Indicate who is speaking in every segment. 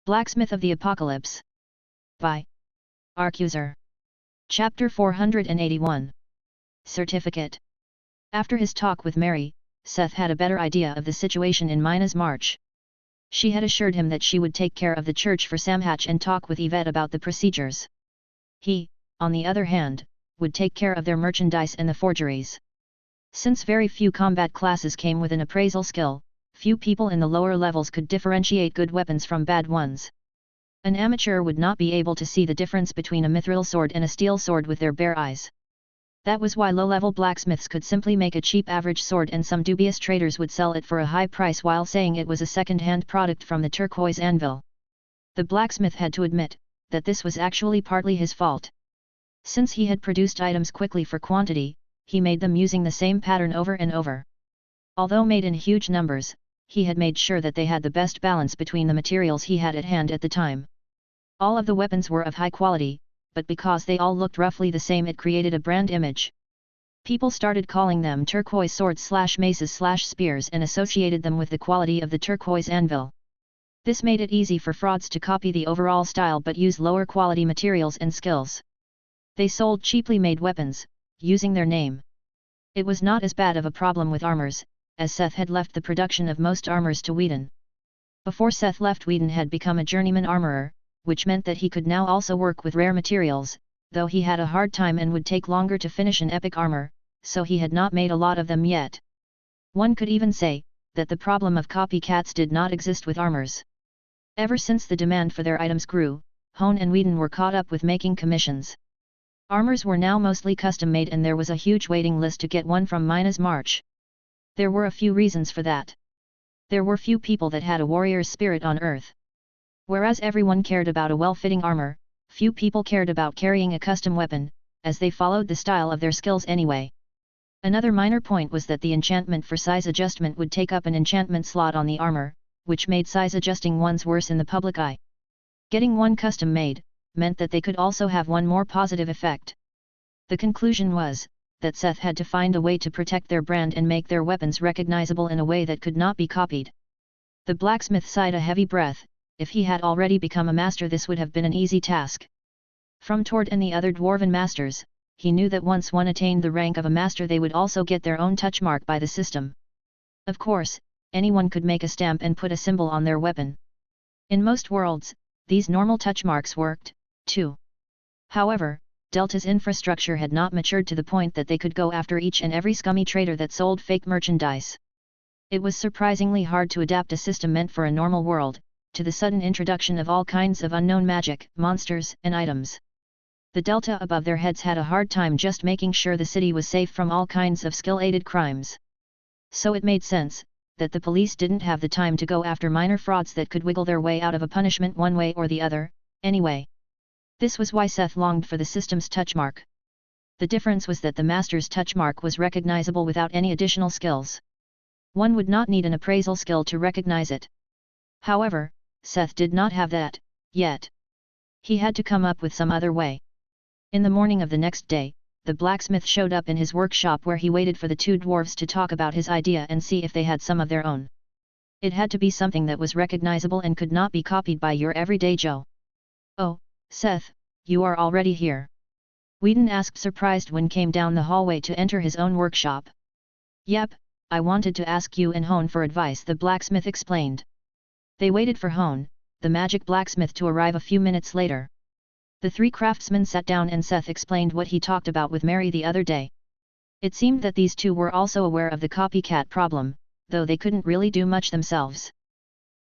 Speaker 1: Blacksmith of the Apocalypse. By Arcuser. Chapter 481. Certificate. After his talk with Mary, Seth had a better idea of the situation in Mina's march. She had assured him that she would take care of the church for Samhatch and talk with Yvette about the procedures. He, on the other hand, would take care of their merchandise and the forgeries. Since very few combat classes came with an appraisal skill, few people in the lower levels could differentiate good weapons from bad ones. An amateur would not be able to see the difference between a mithril sword and a steel sword with their bare eyes. That was why low-level blacksmiths could simply make a cheap average sword and some dubious traders would sell it for a high price while saying it was a second-hand product from the turquoise anvil. The blacksmith had to admit that this was actually partly his fault. Since he had produced items quickly for quantity, he made them using the same pattern over and over. Although made in huge numbers, he had made sure that they had the best balance between the materials he had at hand at the time. All of the weapons were of high quality, but because they all looked roughly the same it created a brand image. People started calling them turquoise swords/maces/spears and associated them with the quality of the turquoise anvil. This made it easy for frauds to copy the overall style but use lower quality materials and skills. They sold cheaply made weapons, using their name. It was not as bad of a problem with armors, as Seth had left the production of most armors to Whedon. Before Seth left, Whedon had become a journeyman armorer, which meant that he could now also work with rare materials, though he had a hard time and would take longer to finish an epic armor, so he had not made a lot of them yet. One could even say that the problem of copycats did not exist with armors. Ever since the demand for their items grew, Hone and Whedon were caught up with making commissions. Armors were now mostly custom-made and there was a huge waiting list to get one from Mina's march. There were a few reasons for that. There were few people that had a warrior's spirit on Earth. Whereas everyone cared about a well-fitting armor, few people cared about carrying a custom weapon, as they followed the style of their skills anyway. Another minor point was that the enchantment for size adjustment would take up an enchantment slot on the armor, which made size adjusting ones worse in the public eye. Getting one custom made meant that they could also have one more positive effect. The conclusion was that Seth had to find a way to protect their brand and make their weapons recognizable in a way that could not be copied. The blacksmith sighed a heavy breath. If he had already become a master, this would have been an easy task. From Tord and the other dwarven masters, he knew that once one attained the rank of a master they would also get their own touch mark by the system. Of course, anyone could make a stamp and put a symbol on their weapon. In most worlds, these normal touch marks worked, too. However, Delta's infrastructure had not matured to the point that they could go after each and every scummy trader that sold fake merchandise. It was surprisingly hard to adapt a system meant for a normal world to the sudden introduction of all kinds of unknown magic, monsters, and items. The Delta above their heads had a hard time just making sure the city was safe from all kinds of skill-aided crimes. So it made sense that the police didn't have the time to go after minor frauds that could wiggle their way out of a punishment one way or the other, anyway. This was why Seth longed for the system's touch mark. The difference was that the master's touch mark was recognizable without any additional skills. One would not need an appraisal skill to recognize it. However, Seth did not have that, yet. He had to come up with some other way. In the morning of the next day, the blacksmith showed up in his workshop where he waited for the two dwarves to talk about his idea and see if they had some of their own. It had to be something that was recognizable and could not be copied by your everyday Joe. "Oh, Seth, you are already here?" Whedon asked, surprised when came down the hallway to enter his own workshop. "Yep, I wanted to ask you and Hone for advice," the blacksmith explained. They waited for Hone, the magic blacksmith, to arrive a few minutes later. The three craftsmen sat down and Seth explained what he talked about with Mary the other day. It seemed that these two were also aware of the copycat problem, though they couldn't really do much themselves.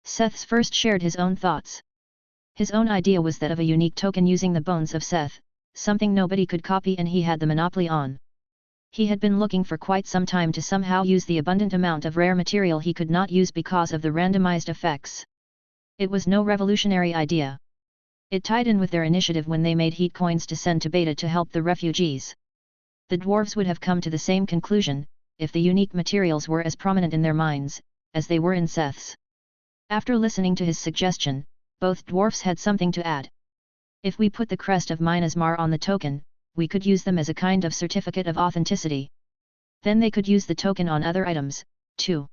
Speaker 1: Seth first shared his own thoughts. His own idea was that of a unique token using the bones of Seth, something nobody could copy and he had the monopoly on. He had been looking for quite some time to somehow use the abundant amount of rare material he could not use because of the randomized effects. It was no revolutionary idea. It tied in with their initiative when they made heat coins to send to Beta to help the refugees. The dwarves would have come to the same conclusion, if the unique materials were as prominent in their minds, as they were in Seth's. After listening to his suggestion, both dwarfs had something to add. "If we put the crest of Mina's Mar on the token, we could use them as a kind of certificate of authenticity. Then they could use the token on other items, too.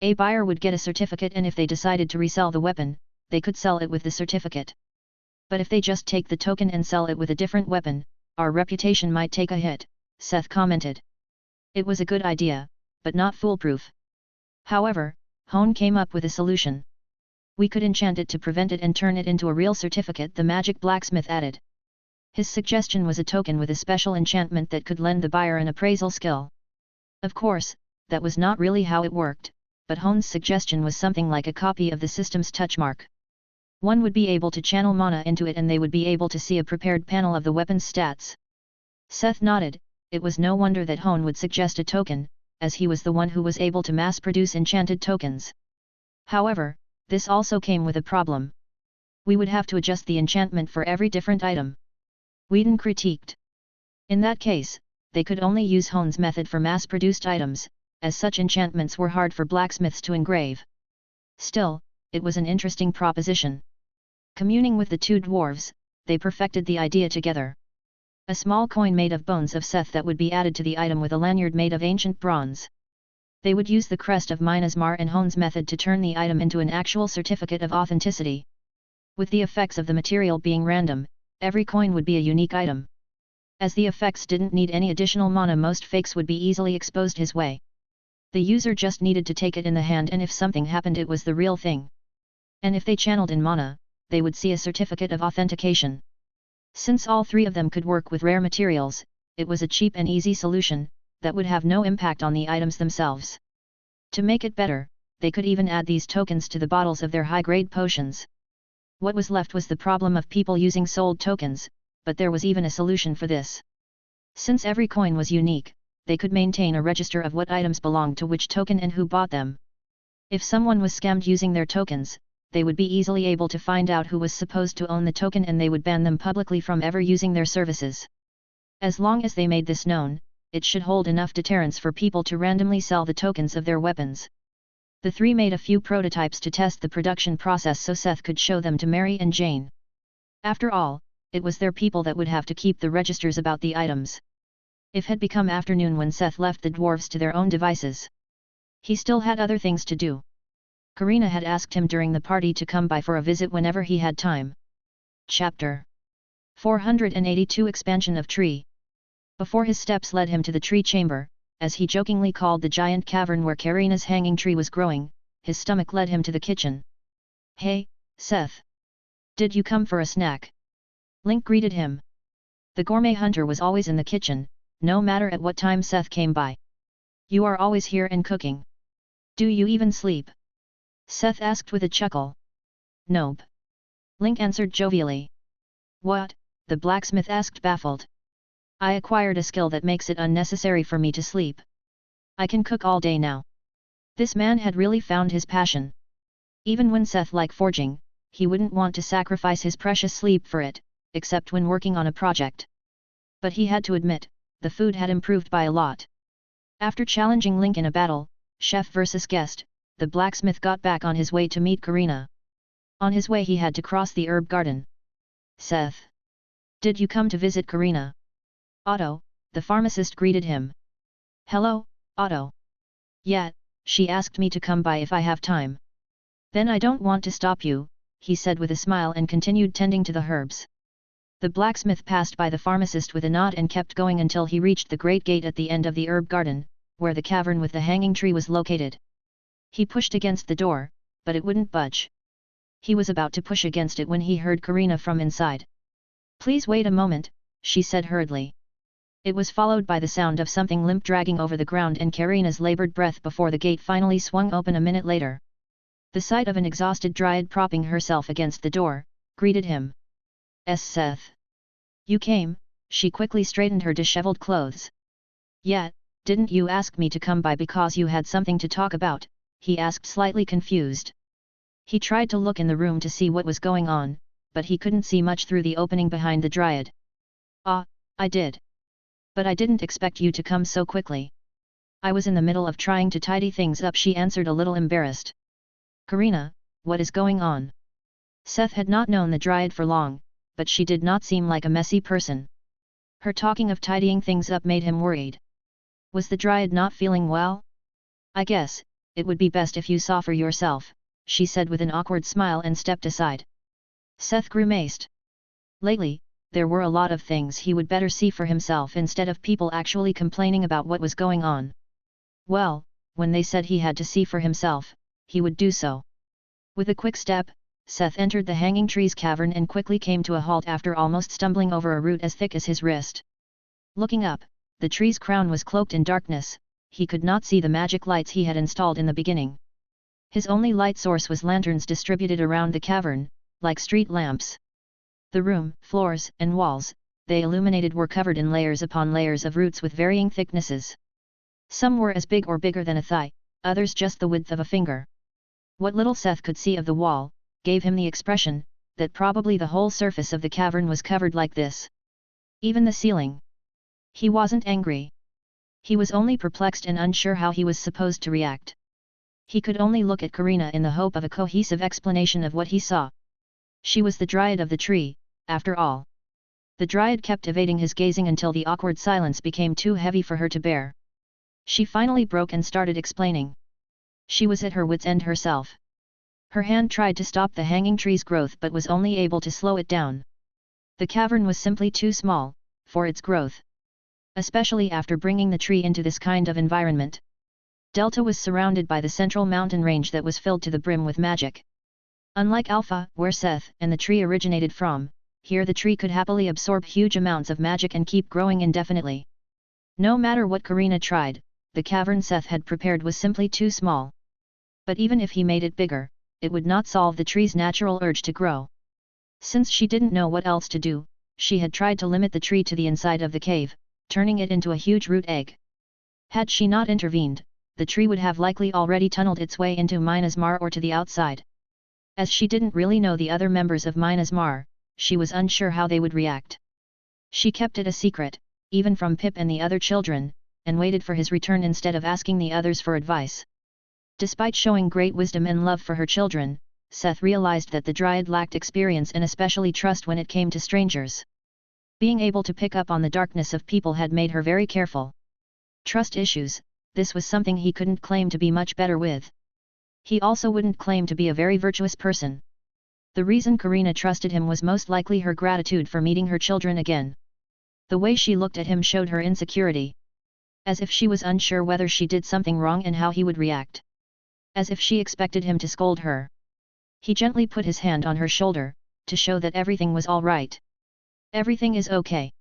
Speaker 1: A buyer would get a certificate and if they decided to resell the weapon, they could sell it with the certificate. But if they just take the token and sell it with a different weapon, our reputation might take a hit, Seth commented. It was a good idea, but not foolproof. However, Hone came up with a solution. We could enchant it to prevent it and turn it into a real certificate, the magic blacksmith added. His suggestion was a token with a special enchantment that could lend the buyer an appraisal skill. Of course, that was not really how it worked, but Hone's suggestion was something like a copy of the system's touchmark. One would be able to channel mana into it and they would be able to see a prepared panel of the weapon's stats. Seth nodded. It was no wonder that Hone would suggest a token, as he was the one who was able to mass-produce enchanted tokens. However, this also came with a problem. We would have to adjust the enchantment for every different item. Whedon critiqued. In that case, they could only use Hone's method for mass-produced items, as such enchantments were hard for blacksmiths to engrave. Still, it was an interesting proposition. Communing with the two dwarves, they perfected the idea together. A small coin made of bones of Seth that would be added to the item with a lanyard made of ancient bronze. They would use the crest of Minas Mar and Hone's method to turn the item into an actual certificate of authenticity. With the effects of the material being random, every coin would be a unique item. As the effects didn't need any additional mana, most fakes would be easily exposed his way. The user just needed to take it in the hand, and if something happened, it was the real thing. And if they channeled in mana, they would see a certificate of authentication. Since all three of them could work with rare materials, it was a cheap and easy solution, that would have no impact on the items themselves. To make it better, they could even add these tokens to the bottles of their high-grade potions. What was left was the problem of people using sold tokens, but there was even a solution for this. Since every coin was unique, they could maintain a register of what items belonged to which token and who bought them. If someone was scammed using their tokens, they would be easily able to find out who was supposed to own the token, and they would ban them publicly from ever using their services. As long as they made this known, it should hold enough deterrence for people to randomly sell the tokens of their weapons. The three made a few prototypes to test the production process so Seth could show them to Mary and Jane. After all, it was their people that would have to keep the registers about the items. It had become afternoon when Seth left the dwarves to their own devices. He still had other things to do. Karina had asked him during the party to come by for a visit whenever he had time. Chapter 482 Expansion of Tree. Before his steps led him to the tree chamber, as he jokingly called the giant cavern where Karina's hanging tree was growing, his stomach led him to the kitchen. "Hey, Seth! Did you come for a snack?" Link greeted him. The gourmet hunter was always in the kitchen, no matter at what time Seth came by. "You are always here and cooking. Do you even sleep?" Seth asked with a chuckle. "Nope." Link answered jovially. "What?" the blacksmith asked, baffled. "I acquired a skill that makes it unnecessary for me to sleep. I can cook all day now." This man had really found his passion. Even when Seth liked forging, he wouldn't want to sacrifice his precious sleep for it, except when working on a project. But he had to admit, the food had improved by a lot. After challenging Link in a battle, chef versus guest, the blacksmith got back on his way to meet Karina. On his way he had to cross the herb garden. "Seth! Did you come to visit Karina?" Otto, the pharmacist, greeted him. "Hello, Otto. Yeah, she asked me to come by if I have time." "Then I don't want to stop you," he said with a smile and continued tending to the herbs. The blacksmith passed by the pharmacist with a nod and kept going until he reached the great gate at the end of the herb garden, where the cavern with the hanging tree was located. He pushed against the door, but it wouldn't budge. He was about to push against it when he heard Karina from inside. "Please wait a moment," she said hurriedly. It was followed by the sound of something limp dragging over the ground and Karina's labored breath before the gate finally swung open a minute later. The sight of an exhausted dryad propping herself against the door greeted him. "Seth. You came," she quickly straightened her disheveled clothes. "Yeah, didn't you ask me to come by because you had something to talk about?" he asked, slightly confused. He tried to look in the room to see what was going on, but he couldn't see much through the opening behind the dryad. "Ah, I did. But I didn't expect you to come so quickly. I was in the middle of trying to tidy things up," she answered, a little embarrassed. "Karina, what is going on?" Seth had not known the dryad for long, but she did not seem like a messy person. Her talking of tidying things up made him worried. Was the dryad not feeling well? "I guess it would be best if you saw for yourself," she said with an awkward smile and stepped aside. Seth grimaced. Lately, there were a lot of things he would better see for himself instead of people actually complaining about what was going on. Well, when they said he had to see for himself, he would do so. With a quick step, Seth entered the Hanging Tree's cavern and quickly came to a halt after almost stumbling over a root as thick as his wrist. Looking up, the tree's crown was cloaked in darkness, he could not see the magic lights he had installed in the beginning. His only light source was lanterns distributed around the cavern, like street lamps. The room, floors, and walls, they illuminated were covered in layers upon layers of roots with varying thicknesses. Some were as big or bigger than a thigh, others just the width of a finger. What little Seth could see of the wall, gave him the expression, that probably the whole surface of the cavern was covered like this. Even the ceiling. He wasn't angry. He was only perplexed and unsure how he was supposed to react. He could only look at Karina in the hope of a cohesive explanation of what he saw. She was the dryad of the tree, after all. The dryad kept evading his gazing until the awkward silence became too heavy for her to bear. She finally broke and started explaining. She was at her wits' end herself. Her hand tried to stop the hanging tree's growth but was only able to slow it down. The cavern was simply too small for its growth. Especially after bringing the tree into this kind of environment. Delta was surrounded by the central mountain range that was filled to the brim with magic. Unlike Alpha, where Seth and the tree originated from, here the tree could happily absorb huge amounts of magic and keep growing indefinitely. No matter what Karina tried, the cavern Seth had prepared was simply too small. But even if he made it bigger, it would not solve the tree's natural urge to grow. Since she didn't know what else to do, she had tried to limit the tree to the inside of the cave, turning it into a huge root egg. Had she not intervened, the tree would have likely already tunneled its way into Minas Mar or to the outside. As she didn't really know the other members of Minas Mar, she was unsure how they would react. She kept it a secret, even from Pip and the other children, and waited for his return instead of asking the others for advice. Despite showing great wisdom and love for her children, Seth realized that the dryad lacked experience and especially trust when it came to strangers. Being able to pick up on the darkness of people had made her very careful. Trust issues, this was something he couldn't claim to be much better with. He also wouldn't claim to be a very virtuous person. The reason Karina trusted him was most likely her gratitude for meeting her children again. The way she looked at him showed her insecurity. As if she was unsure whether she did something wrong and how he would react. As if she expected him to scold her. He gently put his hand on her shoulder, to show that everything was all right. Everything is okay.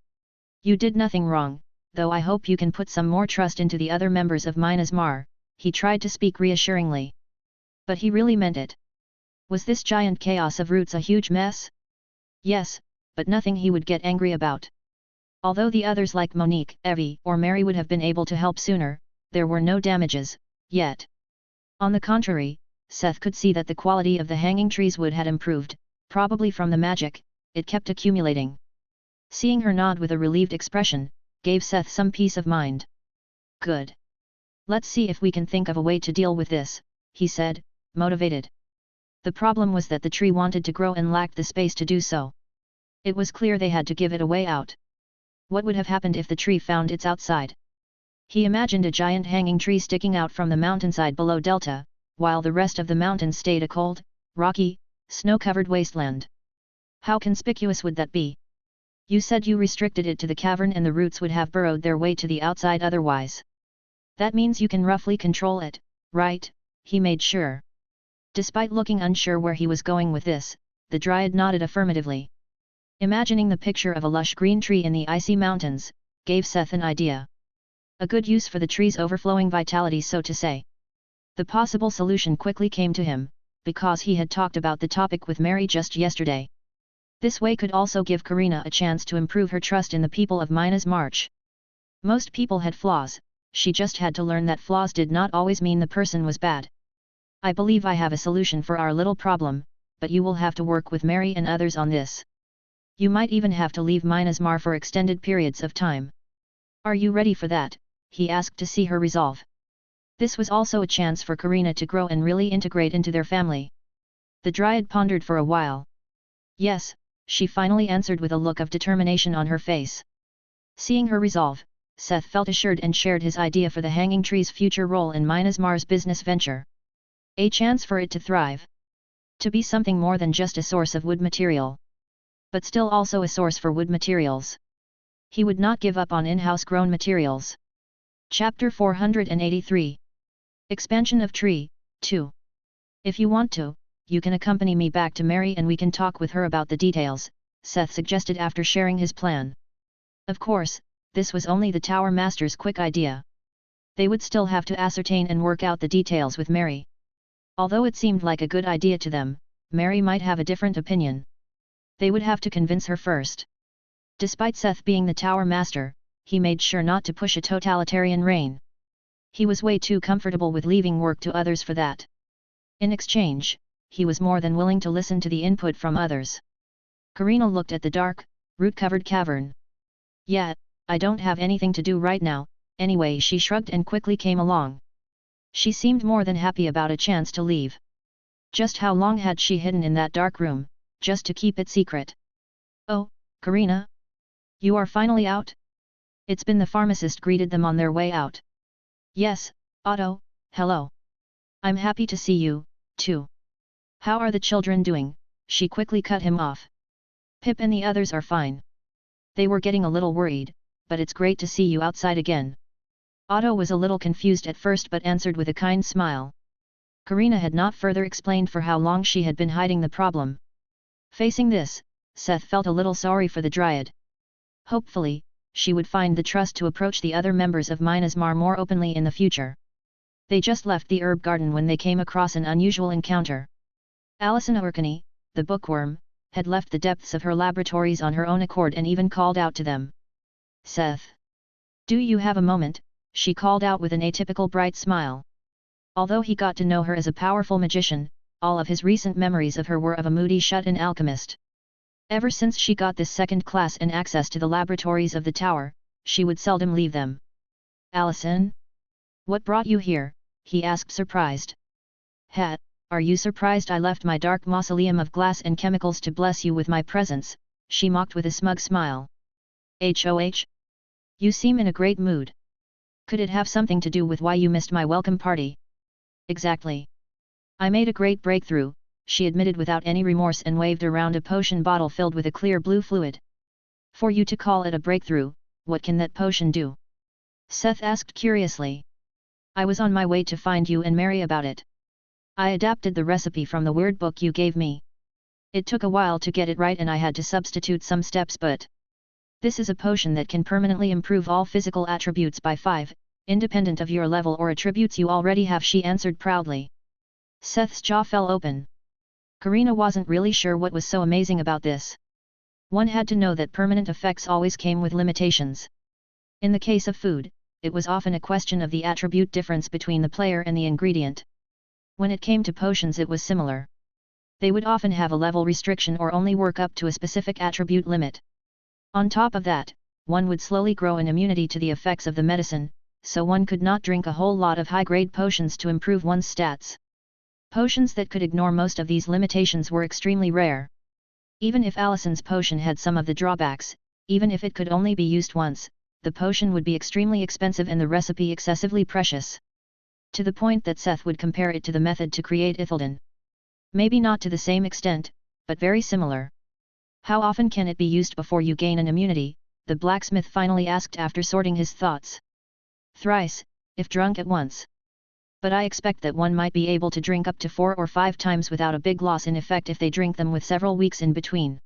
Speaker 1: You did nothing wrong, though I hope you can put some more trust into the other members of Minas Mar, he tried to speak reassuringly. But he really meant it. Was this giant chaos of roots a huge mess? Yes, but nothing he would get angry about. Although the others like Monique, Evie, or Mary would have been able to help sooner, there were no damages, yet. On the contrary, Seth could see that the quality of the hanging tree's wood had improved, probably from the magic, it kept accumulating. Seeing her nod with a relieved expression, gave Seth some peace of mind. Good. Let's see if we can think of a way to deal with this, he said, motivated. The problem was that the tree wanted to grow and lacked the space to do so. It was clear they had to give it a way out. What would have happened if the tree found its outside? He imagined a giant hanging tree sticking out from the mountainside below Delta, while the rest of the mountains stayed a cold, rocky, snow-covered wasteland. How conspicuous would that be? You said you restricted it to the cavern and the roots would have burrowed their way to the outside otherwise. That means you can roughly control it, right? He made sure. Despite looking unsure where he was going with this, the dryad nodded affirmatively. Imagining the picture of a lush green tree in the icy mountains, gave Seth an idea. A good use for the tree's overflowing vitality, so to say. The possible solution quickly came to him, because he had talked about the topic with Mary just yesterday. This way could also give Karina a chance to improve her trust in the people of Minas March. Most people had flaws, she just had to learn that flaws did not always mean the person was bad. I believe I have a solution for our little problem, but you will have to work with Mary and others on this. You might even have to leave Minas Mar for extended periods of time. Are you ready for that? He asked to see her resolve. This was also a chance for Karina to grow and really integrate into their family. The dryad pondered for a while. Yes, she finally answered with a look of determination on her face. Seeing her resolve, Seth felt assured and shared his idea for the hanging tree's future role in Minas Mar's business venture. A chance for it to thrive. To be something more than just a source of wood material. But still also a source for wood materials. He would not give up on in-house grown materials. Chapter 483. Expansion of Tree, 2. If you want to, you can accompany me back to Mary and we can talk with her about the details, Seth suggested after sharing his plan. Of course, this was only the Tower Master's quick idea. They would still have to ascertain and work out the details with Mary. Although it seemed like a good idea to them, Mary might have a different opinion. They would have to convince her first. Despite Seth being the Tower Master, he made sure not to push a totalitarian reign. He was way too comfortable with leaving work to others for that. In exchange, he was more than willing to listen to the input from others. Karina looked at the dark, root-covered cavern. Yeah, I don't have anything to do right now, anyway, she shrugged and quickly came along. She seemed more than happy about a chance to leave. Just how long had she hidden in that dark room, just to keep it secret? Oh, Karina? You are finally out? It's been the pharmacist greeted them on their way out. Yes, Otto, hello. I'm happy to see you, too. How are the children doing? She quickly cut him off. Pip and the others are fine. They were getting a little worried, but it's great to see you outside again. Otto was a little confused at first but answered with a kind smile. Karina had not further explained for how long she had been hiding the problem. Facing this, Seth felt a little sorry for the Dryad. Hopefully, she would find the trust to approach the other members of Minas Mar more openly in the future. They just left the herb garden when they came across an unusual encounter. Alison Orkney, the bookworm, had left the depths of her laboratories on her own accord and even called out to them. Seth! Do you have a moment? She called out with an atypical bright smile. Although he got to know her as a powerful magician, all of his recent memories of her were of a moody shut-in alchemist. Ever since she got this second class and access to the laboratories of the tower, she would seldom leave them. Alison? What brought you here? He asked surprised. Hat, are you surprised I left my dark mausoleum of glass and chemicals to bless you with my presence? She mocked with a smug smile. HOH? You seem in a great mood. Could it have something to do with why you missed my welcome party? Exactly. I made a great breakthrough, she admitted without any remorse and waved around a potion bottle filled with a clear blue fluid. For you to call it a breakthrough, what can that potion do? Seth asked curiously. I was on my way to find you and Mary about it. I adapted the recipe from the weird book you gave me. It took a while to get it right and I had to substitute some steps, but this is a potion that can permanently improve all physical attributes by 5, independent of your level or attributes you already have, she answered proudly. Seth's jaw fell open. Karina wasn't really sure what was so amazing about this. One had to know that permanent effects always came with limitations. In the case of food, it was often a question of the attribute difference between the player and the ingredient. When it came to potions it was similar. They would often have a level restriction or only work up to a specific attribute limit. On top of that, one would slowly grow an immunity to the effects of the medicine, so one could not drink a whole lot of high-grade potions to improve one's stats. Potions that could ignore most of these limitations were extremely rare. Even if Alison's potion had some of the drawbacks, even if it could only be used once, the potion would be extremely expensive and the recipe excessively precious. To the point that Seth would compare it to the method to create Ithilden. Maybe not to the same extent, but very similar. How often can it be used before you gain an immunity? The blacksmith finally asked after sorting his thoughts. Thrice, if drunk at once. But I expect that one might be able to drink up to 4 or 5 times without a big loss in effect if they drink them with several weeks in between.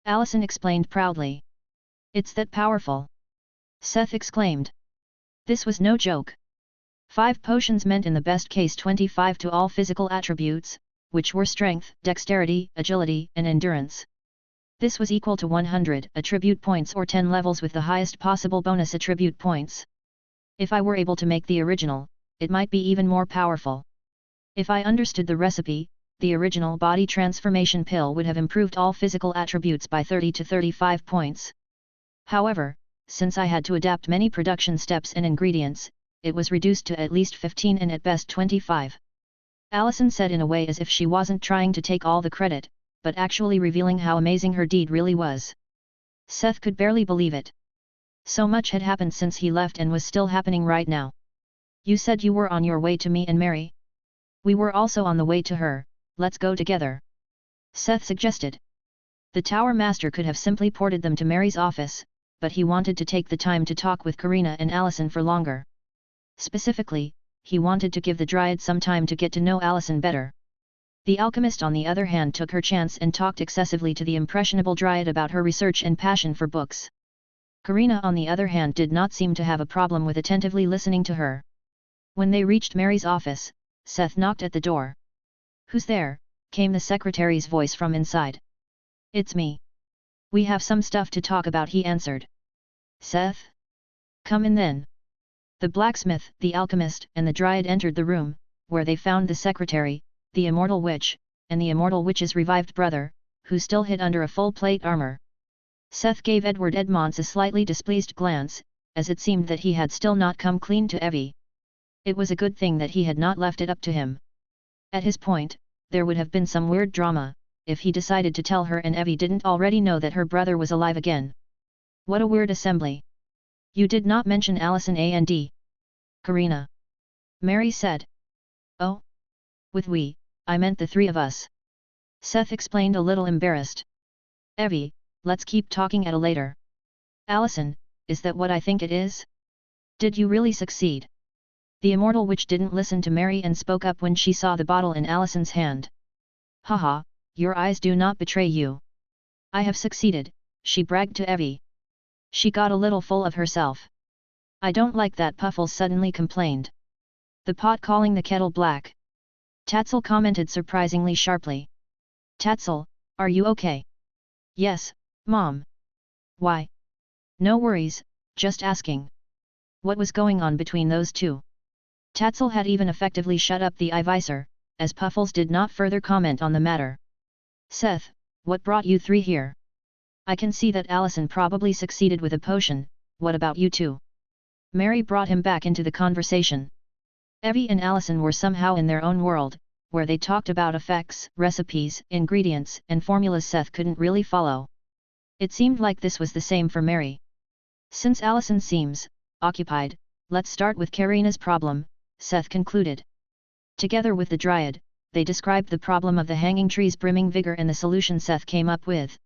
Speaker 1: Alison explained proudly. It's that powerful. Seth exclaimed. This was no joke. 5 potions meant in the best case 25 to all physical attributes, which were strength, dexterity, agility, and endurance. This was equal to 100 attribute points or 10 levels with the highest possible bonus attribute points. If I were able to make the original, it might be even more powerful. If I understood the recipe, the original body transformation pill would have improved all physical attributes by 30 to 35 points. However, since I had to adapt many production steps and ingredients, it was reduced to at least 15 and at best 25. Alison said in a way as if she wasn't trying to take all the credit, but actually revealing how amazing her deed really was. Seth could barely believe it. So much had happened since he left and was still happening right now. You said you were on your way to me and Mary? We were also on the way to her, let's go together. Seth suggested. The Tower Master could have simply ported them to Mary's office, but he wanted to take the time to talk with Karina and Allison for longer. Specifically, he wanted to give the Dryad some time to get to know Allison better. The alchemist on the other hand took her chance and talked excessively to the impressionable Dryad about her research and passion for books. Karina on the other hand did not seem to have a problem with attentively listening to her. When they reached Mary's office, Seth knocked at the door. "Who's there?" came the secretary's voice from inside. "It's me. We have some stuff to talk about," he answered. "Seth? Come in then." The blacksmith, the alchemist, and the Dryad entered the room, where they found the secretary, the immortal witch, and the immortal witch's revived brother, who still hid under a full plate armor. Seth gave Edward Edmonds a slightly displeased glance, as it seemed that he had still not come clean to Evie. It was a good thing that he had not left it up to him. At his point, there would have been some weird drama, if he decided to tell her and Evie didn't already know that her brother was alive again. What a weird assembly. "You did not mention Allison and Karina," Mary said. "Oh? With we, I meant the three of us." Seth explained a little embarrassed. "Evie, let's keep talking at a later." "Allison, is that what I think it is? Did you really succeed?" The immortal witch didn't listen to Mary and spoke up when she saw the bottle in Allison's hand. "Haha, your eyes do not betray you. I have succeeded," she bragged to Evie. She got a little full of herself. "I don't like that," Puffles suddenly complained. "The pot calling the kettle black." Tatzel commented surprisingly sharply. "Tatzel, are you okay?" "Yes, Mom." "Why?" "No worries, just asking." What was going on between those two? Tatzel had even effectively shut up the eye-visor, as Puffles did not further comment on the matter. "Seth, what brought you three here? I can see that Allison probably succeeded with a potion, what about you two?" Mary brought him back into the conversation. Evie and Allison were somehow in their own world, where they talked about effects, recipes, ingredients, and formulas Seth couldn't really follow. It seemed like this was the same for Mary. "Since Allison seems occupied, let's start with Karina's problem," Seth concluded. Together with the Dryad, they described the problem of the hanging tree's brimming vigor and the solution Seth came up with.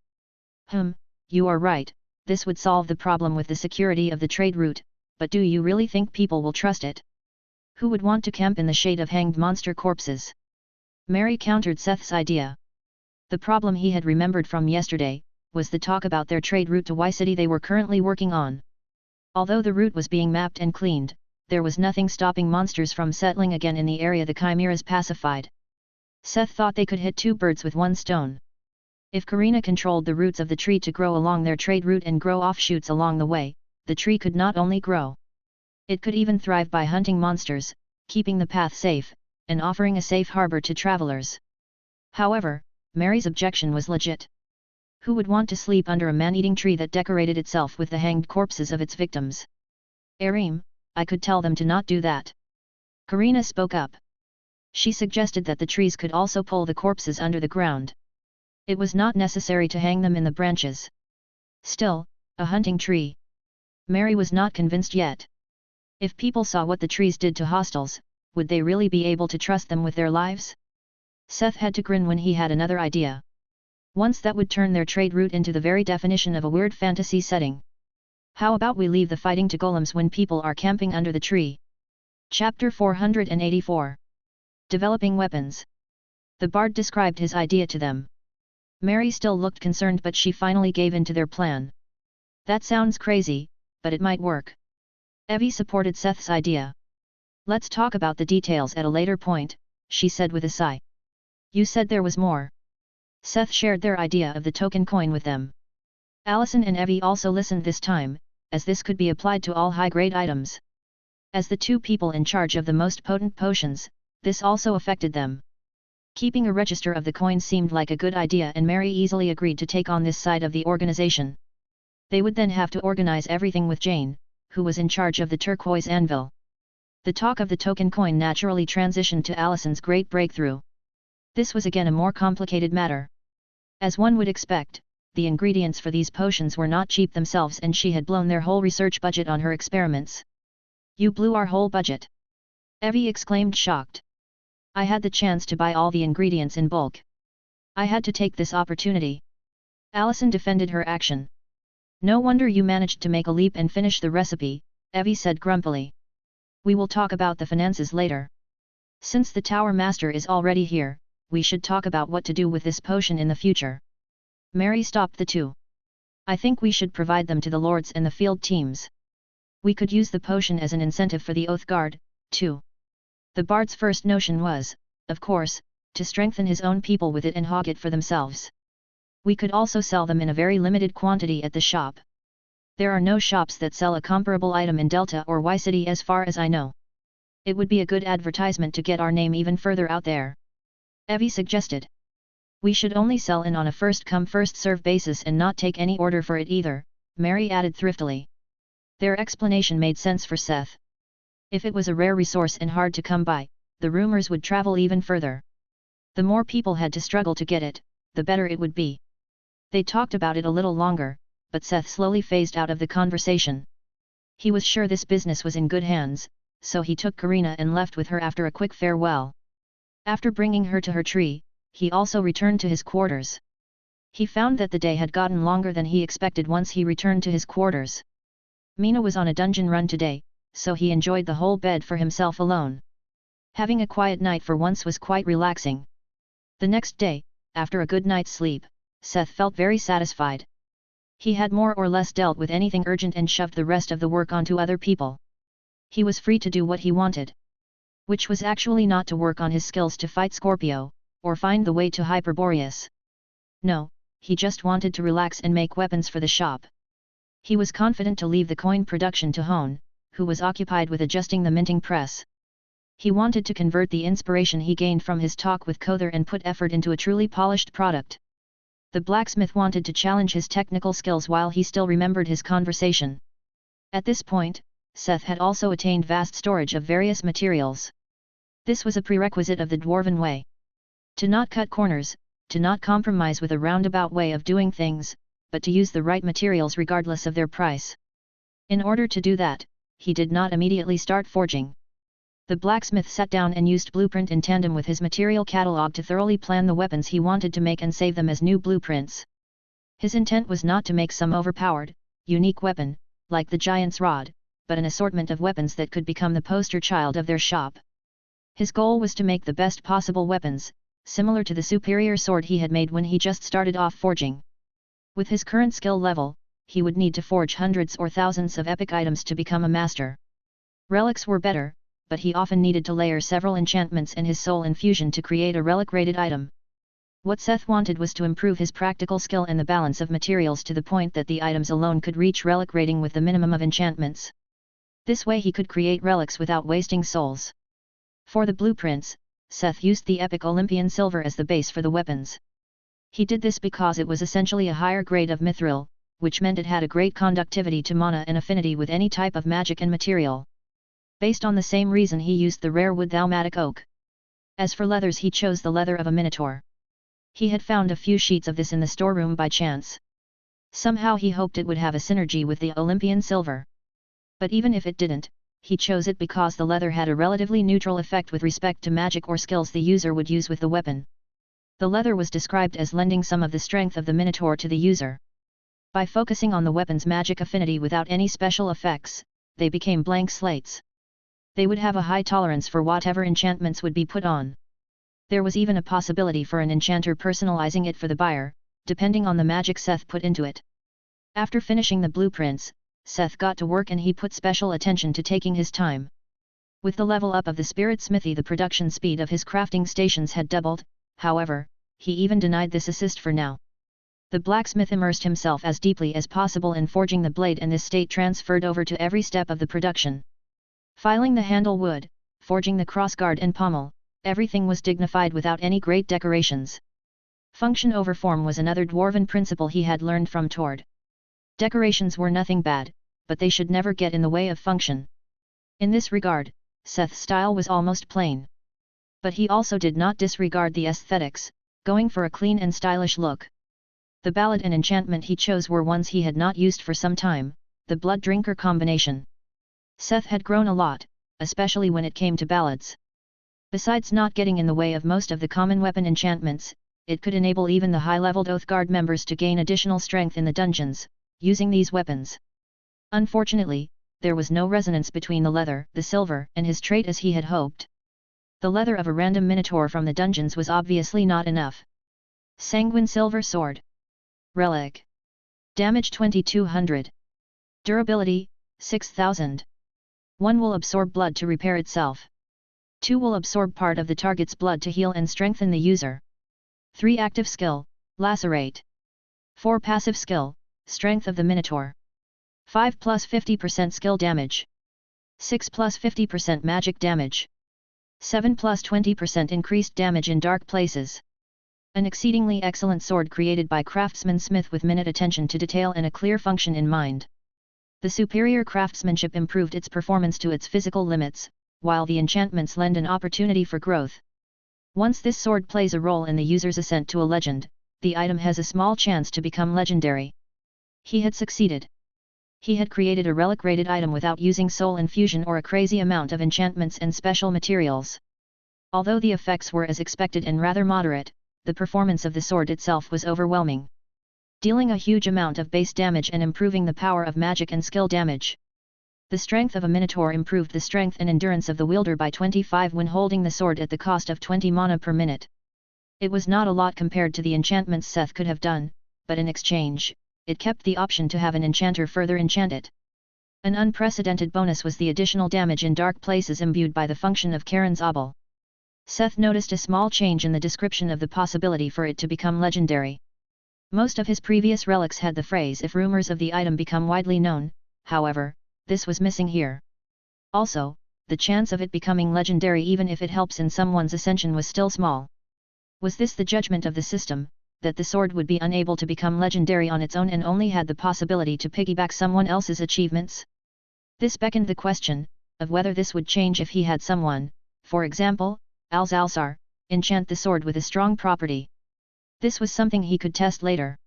Speaker 1: You are right, this would solve the problem with the security of the trade route, but do you really think people will trust it? Who would want to camp in the shade of hanged monster corpses?" Mary countered Seth's idea. The problem he had remembered from yesterday was the talk about their trade route to Y City they were currently working on. Although the route was being mapped and cleaned, there was nothing stopping monsters from settling again in the area the chimeras pacified. Seth thought they could hit two birds with one stone. If Karina controlled the roots of the tree to grow along their trade route and grow offshoots along the way, the tree could not only grow. It could even thrive by hunting monsters, keeping the path safe, and offering a safe harbor to travelers. However, Mary's objection was legit. Who would want to sleep under a man-eating tree that decorated itself with the hanged corpses of its victims? "Arim, I could tell them to not do that." Karina spoke up. She suggested that the trees could also pull the corpses under the ground. It was not necessary to hang them in the branches. Still, a hunting tree. Mary was not convinced yet. If people saw what the trees did to hostiles, would they really be able to trust them with their lives? Seth had to grin when he had another idea. Once that would turn their trade route into the very definition of a weird fantasy setting. "How about we leave the fighting to golems when people are camping under the tree?" Chapter 484. Developing Weapons. The bard described his idea to them. Mary still looked concerned, but she finally gave in to their plan. "That sounds crazy, but it might work." Evie supported Seth's idea. "Let's talk about the details at a later point," she said with a sigh. "You said there was more." Seth shared their idea of the token coin with them. Allison and Evie also listened this time, as this could be applied to all high-grade items. As the two people in charge of the most potent potions, this also affected them. Keeping a register of the coins seemed like a good idea, and Mary easily agreed to take on this side of the organization. They would then have to organize everything with Jane, who was in charge of the turquoise anvil. The talk of the token coin naturally transitioned to Allison's great breakthrough. This was again a more complicated matter. As one would expect, the ingredients for these potions were not cheap themselves, and she had blown their whole research budget on her experiments. "You blew our whole budget!" Evie exclaimed, shocked. I had the chance to buy all the ingredients in bulk. I had to take this opportunity. Allison defended her action. No wonder you managed to make a leap and finish the recipe, Evie said grumpily. We will talk about the finances later. Since the Tower Master is already here, we should talk about what to do with this potion in the future. Mary stopped the two. I think we should provide them to the lords and the field teams. We could use the potion as an incentive for the Oath Guard, too. The bard's first notion was, of course, to strengthen his own people with it and hog it for themselves. We could also sell them in a very limited quantity at the shop. There are no shops that sell a comparable item in Delta or Y City as far as I know. It would be a good advertisement to get our name even further out there. Evie suggested. We should only sell in on a first-come first-serve basis and not take any order for it either, Mary added thriftily. Their explanation made sense for Seth. If it was a rare resource and hard to come by, the rumors would travel even further. The more people had to struggle to get it, the better it would be. They talked about it a little longer, but Seth slowly phased out of the conversation. He was sure this business was in good hands, so he took Karina and left with her after a quick farewell. After bringing her to her tree, he also returned to his quarters. He found that the day had gotten longer than he expected once he returned to his quarters. Mina was on a dungeon run today, so he enjoyed the whole bed for himself alone. Having a quiet night for once was quite relaxing. The next day, after a good night's sleep, Seth felt very satisfied. He had more or less dealt with anything urgent and shoved the rest of the work onto other people. He was free to do what he wanted. Which was actually not to work on his skills to fight Scorpio, or find the way to Hyperboreus. No, he just wanted to relax and make weapons for the shop. He was confident to leave the coin production to Hone, who was occupied with adjusting the minting press. He wanted to convert the inspiration he gained from his talk with Kother and put effort into a truly polished product. The blacksmith wanted to challenge his technical skills while he still remembered his conversation. At this point, Seth had also attained vast storage of various materials. This was a prerequisite of the Dwarven way. To not cut corners, to not compromise with a roundabout way of doing things, but to use the right materials regardless of their price. In order to do that, he did not immediately start forging. The blacksmith sat down and used blueprint in tandem with his material catalog to thoroughly plan the weapons he wanted to make and save them as new blueprints. His intent was not to make some overpowered, unique weapon, like the giant's rod, but an assortment of weapons that could become the poster child of their shop. His goal was to make the best possible weapons, similar to the superior sword he had made when he just started off forging. With his current skill level, he would need to forge hundreds or thousands of epic items to become a master. Relics were better, but he often needed to layer several enchantments and his soul infusion to create a relic-rated item. What Seth wanted was to improve his practical skill and the balance of materials to the point that the items alone could reach relic rating with the minimum of enchantments. This way he could create relics without wasting souls. For the blueprints, Seth used the epic Olympian silver as the base for the weapons. He did this because it was essentially a higher grade of mithril, which meant it had a great conductivity to mana and affinity with any type of magic and material. Based on the same reason he used the rare wood thaumatic oak. As for leathers, he chose the leather of a minotaur. He had found a few sheets of this in the storeroom by chance. Somehow he hoped it would have a synergy with the Olympian silver. But even if it didn't, he chose it because the leather had a relatively neutral effect with respect to magic or skills the user would use with the weapon. The leather was described as lending some of the strength of the minotaur to the user. By focusing on the weapon's magic affinity without any special effects, they became blank slates. They would have a high tolerance for whatever enchantments would be put on. There was even a possibility for an enchanter personalizing it for the buyer, depending on the magic Seth put into it. After finishing the blueprints, Seth got to work and he put special attention to taking his time. With the level up of the spirit smithy, the production speed of his crafting stations had doubled. However, he even denied this assist for now. The blacksmith immersed himself as deeply as possible in forging the blade, and this state transferred over to every step of the production. Filing the handle wood, forging the crossguard and pommel, everything was dignified without any great decorations. Function over form was another dwarven principle he had learned from Tord. Decorations were nothing bad, but they should never get in the way of function. In this regard, Seth's style was almost plain. But he also did not disregard the aesthetics, going for a clean and stylish look. The ballad and enchantment he chose were ones he had not used for some time, the blood drinker combination. Seth had grown a lot, especially when it came to ballads. Besides not getting in the way of most of the common weapon enchantments, it could enable even the high-leveled Oath Guard members to gain additional strength in the dungeons, using these weapons. Unfortunately, there was no resonance between the leather, the silver, and his trait as he had hoped. The leather of a random minotaur from the dungeons was obviously not enough. Sanguine Silver Sword. Relic. Damage 2200. Durability, 6000. 1 will absorb blood to repair itself. 2 will absorb part of the target's blood to heal and strengthen the user. 3 active skill, Lacerate. 4 passive skill, Strength of the Minotaur. 5 plus 50% skill damage. 6 plus 50% magic damage. 7 plus 20% increased damage in dark places. An exceedingly excellent sword created by craftsman Smith with minute attention to detail and a clear function in mind. The superior craftsmanship improved its performance to its physical limits, while the enchantments lend an opportunity for growth. Once this sword plays a role in the user's ascent to a legend, the item has a small chance to become legendary. He had succeeded. He had created a relic-rated item without using soul infusion or a crazy amount of enchantments and special materials. Although the effects were as expected and rather moderate, the performance of the sword itself was overwhelming. Dealing a huge amount of base damage and improving the power of magic and skill damage. The strength of a minotaur improved the strength and endurance of the wielder by 25 when holding the sword at the cost of 20 mana per minute. It was not a lot compared to the enchantments Seth could have done, but in exchange, it kept the option to have an enchanter further enchant it. An unprecedented bonus was the additional damage in dark places imbued by the function of Karen's Obel. Seth noticed a small change in the description of the possibility for it to become legendary. Most of his previous relics had the phrase "if rumors of the item become widely known," however, this was missing here. Also, the chance of it becoming legendary even if it helps in someone's ascension was still small. Was this the judgment of the system, that the sword would be unable to become legendary on its own and only had the possibility to piggyback someone else's achievements? This beckoned the question, of whether this would change if he had someone, for example, Alzalsar, enchant the sword with a strong property. This was something he could test later.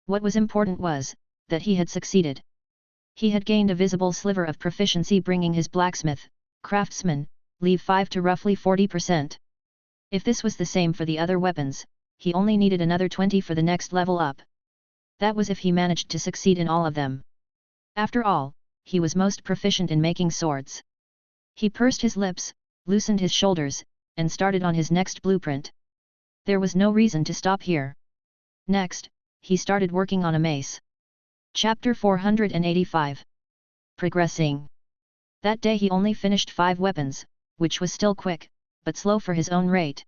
Speaker 1: What was important was, that he had succeeded. He had gained a visible sliver of proficiency bringing his blacksmith, craftsman, leave 5 to roughly 40%. If this was the same for the other weapons, he only needed another 20 for the next level up. That was if he managed to succeed in all of them. After all, he was most proficient in making swords. He pursed his lips, loosened his shoulders, and started on his next blueprint. There was no reason to stop here. Next, he started working on a mace. Chapter 485. Progressing. That day he only finished 5 weapons, which was still quick, but slow for his own rate.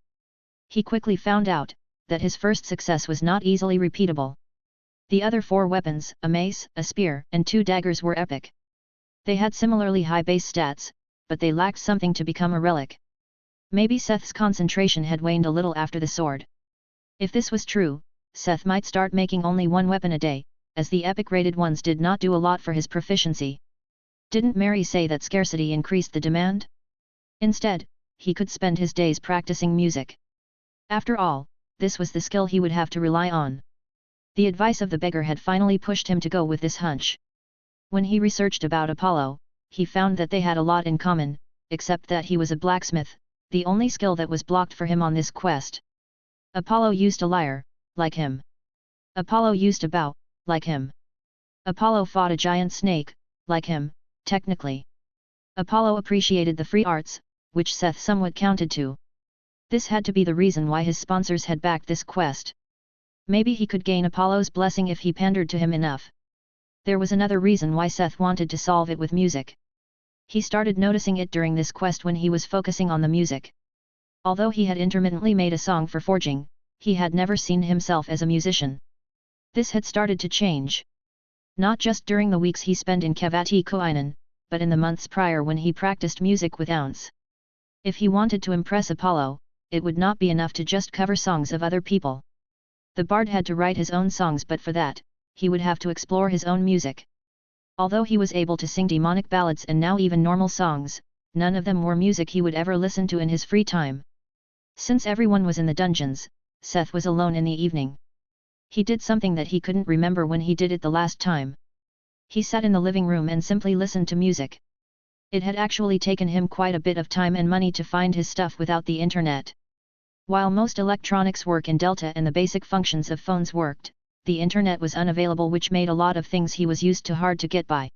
Speaker 1: He quickly found out, that his first success was not easily repeatable. The other 4 weapons, a mace, a spear, and 2 daggers were epic. They had similarly high base stats, but they lacked something to become a relic. Maybe Seth's concentration had waned a little after the sword. If this was true, Seth might start making only 1 weapon a day, as the epic-rated ones did not do a lot for his proficiency. Didn't Mary say that scarcity increased the demand? Instead, he could spend his days practicing music. After all, this was the skill he would have to rely on. The advice of the beggar had finally pushed him to go with this hunch. When he researched about Apollo, he found that they had a lot in common, except that he was a blacksmith, the only skill that was blocked for him on this quest. Apollo used a lyre, like him. Apollo used a bow, like him. Apollo fought a giant snake, like him, technically. Apollo appreciated the free arts, which Seth somewhat counted to. This had to be the reason why his sponsors had backed this quest. Maybe he could gain Apollo's blessing if he pandered to him enough. There was another reason why Seth wanted to solve it with music. He started noticing it during this quest when he was focusing on the music. Although he had intermittently made a song for forging, he had never seen himself as a musician. This had started to change. Not just during the weeks he spent in Kavati Koinen, but in the months prior when he practiced music with Ounce. If he wanted to impress Apollo, it would not be enough to just cover songs of other people. The bard had to write his own songs, but for that, he would have to explore his own music. Although he was able to sing demonic ballads and now even normal songs, none of them were music he would ever listen to in his free time. Since everyone was in the dungeons, Seth was alone in the evening. He did something that he couldn't remember when he did it the last time. He sat in the living room and simply listened to music. It had actually taken him quite a bit of time and money to find his stuff without the internet. While most electronics work in Delta and the basic functions of phones worked, the internet was unavailable, which made a lot of things he was used to hard to get by.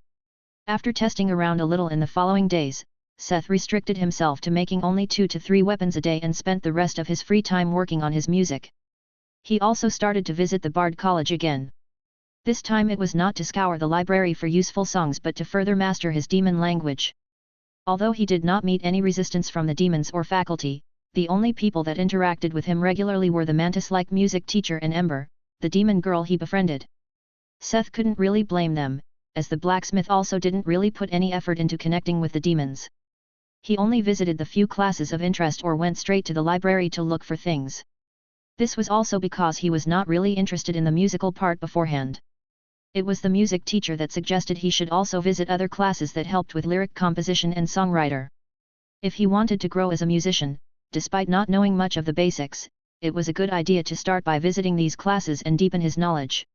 Speaker 1: After testing around a little in the following days, Seth restricted himself to making only 2 to 3 weapons a day and spent the rest of his free time working on his music. He also started to visit the Bard College again. This time it was not to scour the library for useful songs but to further master his demon language. Although he did not meet any resistance from the demons or faculty, the only people that interacted with him regularly were the mantis-like music teacher and Ember, the demon girl he befriended. Seth couldn't really blame them, as the blacksmith also didn't really put any effort into connecting with the demons. He only visited the few classes of interest or went straight to the library to look for things. This was also because he was not really interested in the musical part beforehand. It was the music teacher that suggested he should also visit other classes that helped with lyric composition and songwriter. If he wanted to grow as a musician, despite not knowing much of the basics, it was a good idea to start by visiting these classes and deepen his knowledge.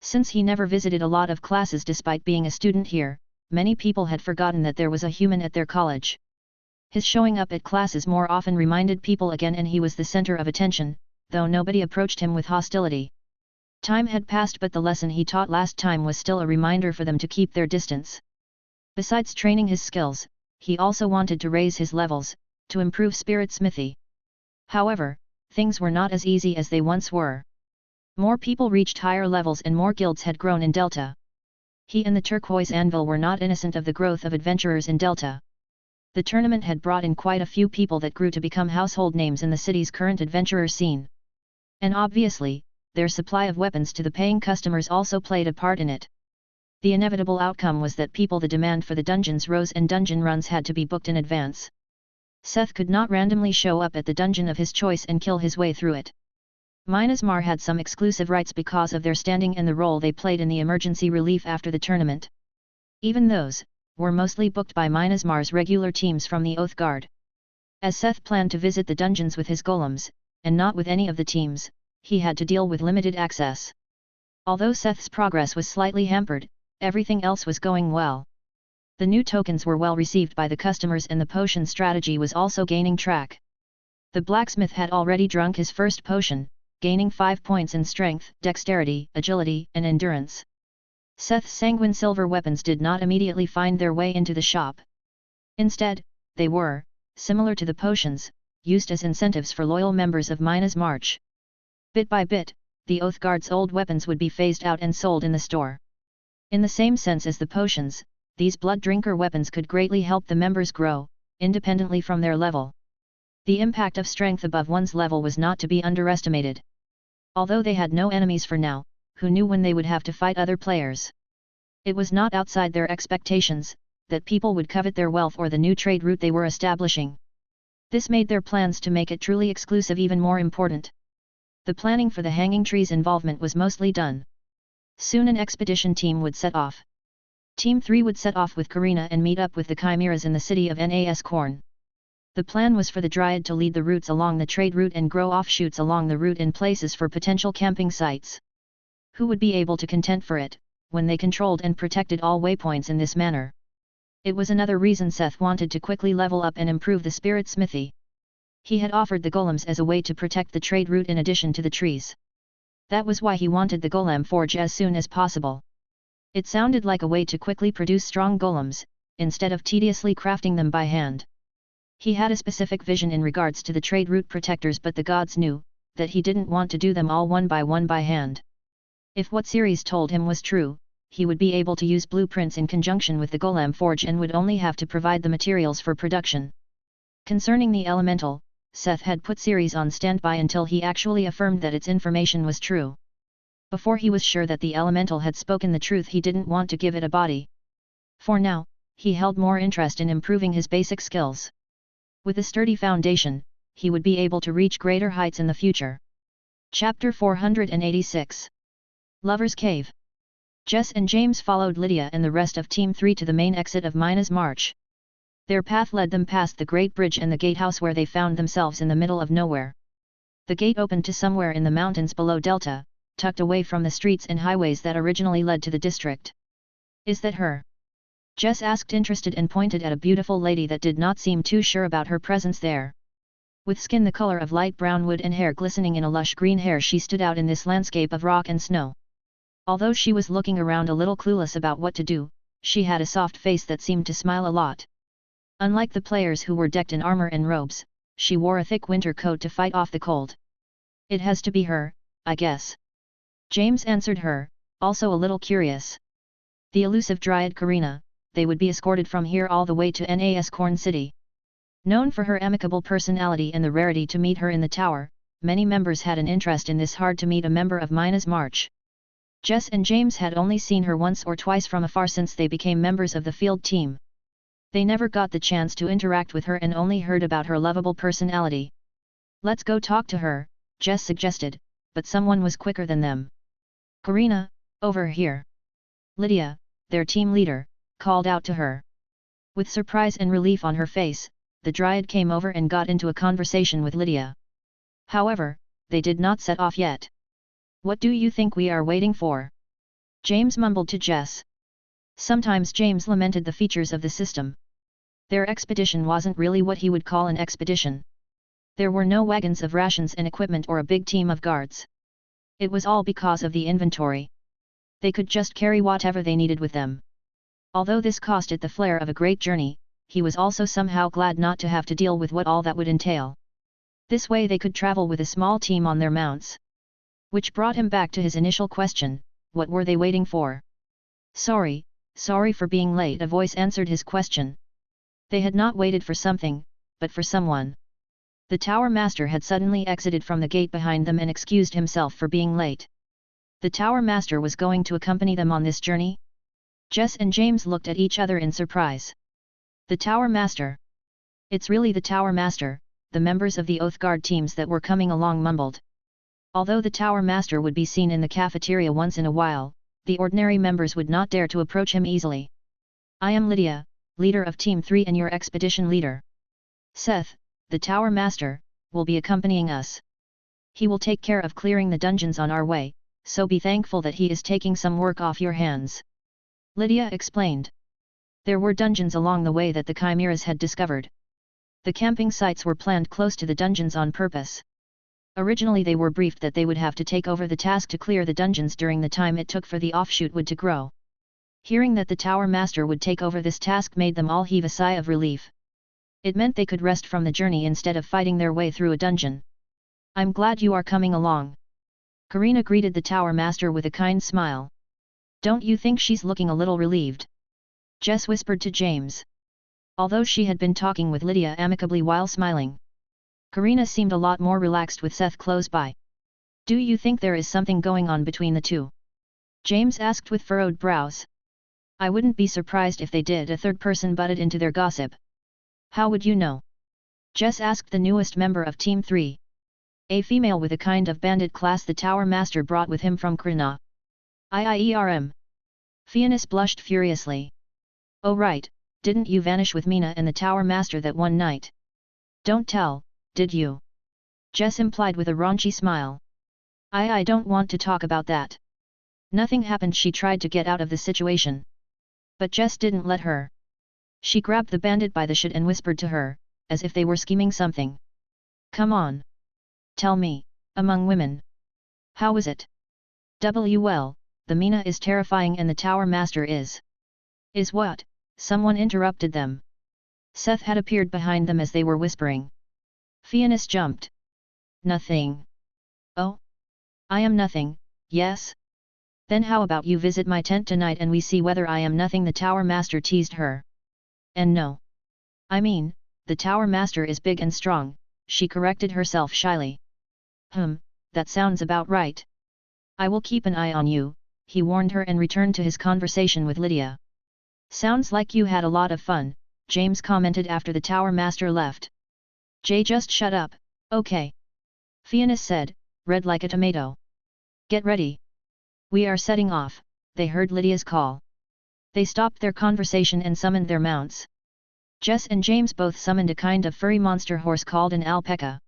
Speaker 1: Since he never visited a lot of classes despite being a student here, many people had forgotten that there was a human at their college. His showing up at classes more often reminded people again, and he was the center of attention, though nobody approached him with hostility. Time had passed, but the lesson he taught last time was still a reminder for them to keep their distance. Besides training his skills, he also wanted to raise his levels, to improve spirit smithy. However, things were not as easy as they once were. More people reached higher levels and more guilds had grown in Delta. He and the Turquoise Anvil were not innocent of the growth of adventurers in Delta. The tournament had brought in quite a few people that grew to become household names in the city's current adventurer scene. And obviously, their supply of weapons to the paying customers also played a part in it. The inevitable outcome was that the demand for the dungeons rose and dungeon runs had to be booked in advance. Seth could not randomly show up at the dungeon of his choice and kill his way through it. Minas Mar had some exclusive rights because of their standing and the role they played in the emergency relief after the tournament. Even those were mostly booked by Minas Mar's regular teams from the Oath Guard. As Seth planned to visit the dungeons with his golems, and not with any of the teams, he had to deal with limited access. Although Seth's progress was slightly hampered, everything else was going well. The new tokens were well received by the customers and the potion strategy was also gaining track. The blacksmith had already drunk his first potion, gaining 5 points in strength, dexterity, agility, and endurance. Seth's sanguine silver weapons did not immediately find their way into the shop. Instead, they were, similar to the potions, used as incentives for loyal members of Minas March. Bit by bit, the Oath Guard's old weapons would be phased out and sold in the store. In the same sense as the potions, these blood drinker weapons could greatly help the members grow, independently from their level. The impact of strength above one's level was not to be underestimated. Although they had no enemies for now, who knew when they would have to fight other players? It was not outside their expectations that people would covet their wealth or the new trade route they were establishing. This made their plans to make it truly exclusive even more important. The planning for the Hanging Tree's involvement was mostly done. Soon an expedition team would set off. Team 3 would set off with Karina and meet up with the Chimeras in the city of Nas Corn. The plan was for the Dryad to lead the routes along the trade route and grow offshoots along the route in places for potential camping sites. Who would be able to contend for it, when they controlled and protected all waypoints in this manner? It was another reason Seth wanted to quickly level up and improve the spirit smithy. He had offered the golems as a way to protect the trade route in addition to the trees. That was why he wanted the golem forge as soon as possible. It sounded like a way to quickly produce strong golems, instead of tediously crafting them by hand. He had a specific vision in regards to the trade route protectors, but the gods knew that he didn't want to do them all one by hand. If what Ceres told him was true, he would be able to use blueprints in conjunction with the golem forge and would only have to provide the materials for production. Concerning the elemental, Seth had put Ceres on standby until he actually affirmed that its information was true. Before he was sure that the elemental had spoken the truth, he didn't want to give it a body. For now, he held more interest in improving his basic skills. With a sturdy foundation, he would be able to reach greater heights in the future. Chapter 486. Lover's Cave. Jess and James followed Lydia and the rest of Team 3 to the main exit of Minas March. Their path led them past the Great Bridge and the gatehouse, where they found themselves in the middle of nowhere. The gate opened to somewhere in the mountains below Delta, tucked away from the streets and highways that originally led to the district. Is that her? Jess asked, interested, and pointed at a beautiful lady that did not seem too sure about her presence there. With skin the color of light brown wood and hair glistening in a lush green hair, she stood out in this landscape of rock and snow. Although she was looking around a little clueless about what to do, she had a soft face that seemed to smile a lot. Unlike the players who were decked in armor and robes, she wore a thick winter coat to fight off the cold. It has to be her, I guess. James answered her, also a little curious. The elusive dryad Karina. They would be escorted from here all the way to Nas Corn City. Known for her amicable personality and the rarity to meet her in the tower, many members had an interest in this hard-to-meet a member of Mina's march. Jess and James had only seen her once or twice from afar since they became members of the field team. They never got the chance to interact with her and only heard about her lovable personality. Let's go talk to her, Jess suggested, but someone was quicker than them. Karina, over here. Lydia, their team leader, called out to her. With surprise and relief on her face, the dryad came over and got into a conversation with Lydia. However, they did not set off yet. What do you think we are waiting for? James mumbled to Jess. Sometimes James lamented the features of the system. Their expedition wasn't really what he would call an expedition. There were no wagons of rations and equipment or a big team of guards. It was all because of the inventory. They could just carry whatever they needed with them. Although this cost it the flair of a great journey, he was also somehow glad not to have to deal with what all that would entail. This way they could travel with a small team on their mounts. Which brought him back to his initial question, what were they waiting for? Sorry for being late, a voice answered his question. They had not waited for something, but for someone. The tower master had suddenly exited from the gate behind them and excused himself for being late. The tower master was going to accompany them on this journey? Jess and James looked at each other in surprise. The Tower Master. It's really the Tower Master, the members of the Oath Guard teams that were coming along mumbled. Although the Tower Master would be seen in the cafeteria once in a while, the ordinary members would not dare to approach him easily. I am Lydia, leader of Team 3 and your expedition leader. Seth, the Tower Master, will be accompanying us. He will take care of clearing the dungeons on our way, so be thankful that he is taking some work off your hands. Lydia explained. There were dungeons along the way that the Chimeras had discovered. The camping sites were planned close to the dungeons on purpose. Originally they were briefed that they would have to take over the task to clear the dungeons during the time it took for the offshoot wood to grow. Hearing that the Tower Master would take over this task made them all heave a sigh of relief. It meant they could rest from the journey instead of fighting their way through a dungeon. I'm glad you are coming along. Karina greeted the Tower Master with a kind smile. Don't you think she's looking a little relieved? Jess whispered to James. Although she had been talking with Lydia amicably while smiling, Karina seemed a lot more relaxed with Seth close by. Do you think there is something going on between the two? James asked with furrowed brows. I wouldn't be surprised if they did, a third person butted into their gossip. How would you know? Jess asked the newest member of Team 3. A female with a kind of bandit class the Tower Master brought with him from Krina. IIERM. Fianus blushed furiously. Oh right, didn't you vanish with Mina and the Tower Master that one night? Don't tell, did you? Jess implied with a raunchy smile. I don't want to talk about that. Nothing happened. She tried to get out of the situation. But Jess didn't let her. She grabbed the bandit by the shirt and whispered to her, as if they were scheming something. Come on. Tell me, among women. How is it? Well, the Mina is terrifying and the Tower Master is. Is what? Someone interrupted them. Seth had appeared behind them as they were whispering. Fianus jumped. Nothing. Oh? I am nothing, yes? Then how about you visit my tent tonight and we see whether I am nothing, the Tower Master teased her. And no. I mean, the Tower Master is big and strong, she corrected herself shyly. That sounds about right. I will keep an eye on you, he warned her and returned to his conversation with Lydia. Sounds like you had a lot of fun, James commented after the Tower Master left. Jay, just shut up, okay? Fianus said, red like a tomato. Get ready. We are setting off, they heard Lydia's call. They stopped their conversation and summoned their mounts. Jess and James both summoned a kind of furry monster horse called an alpaca.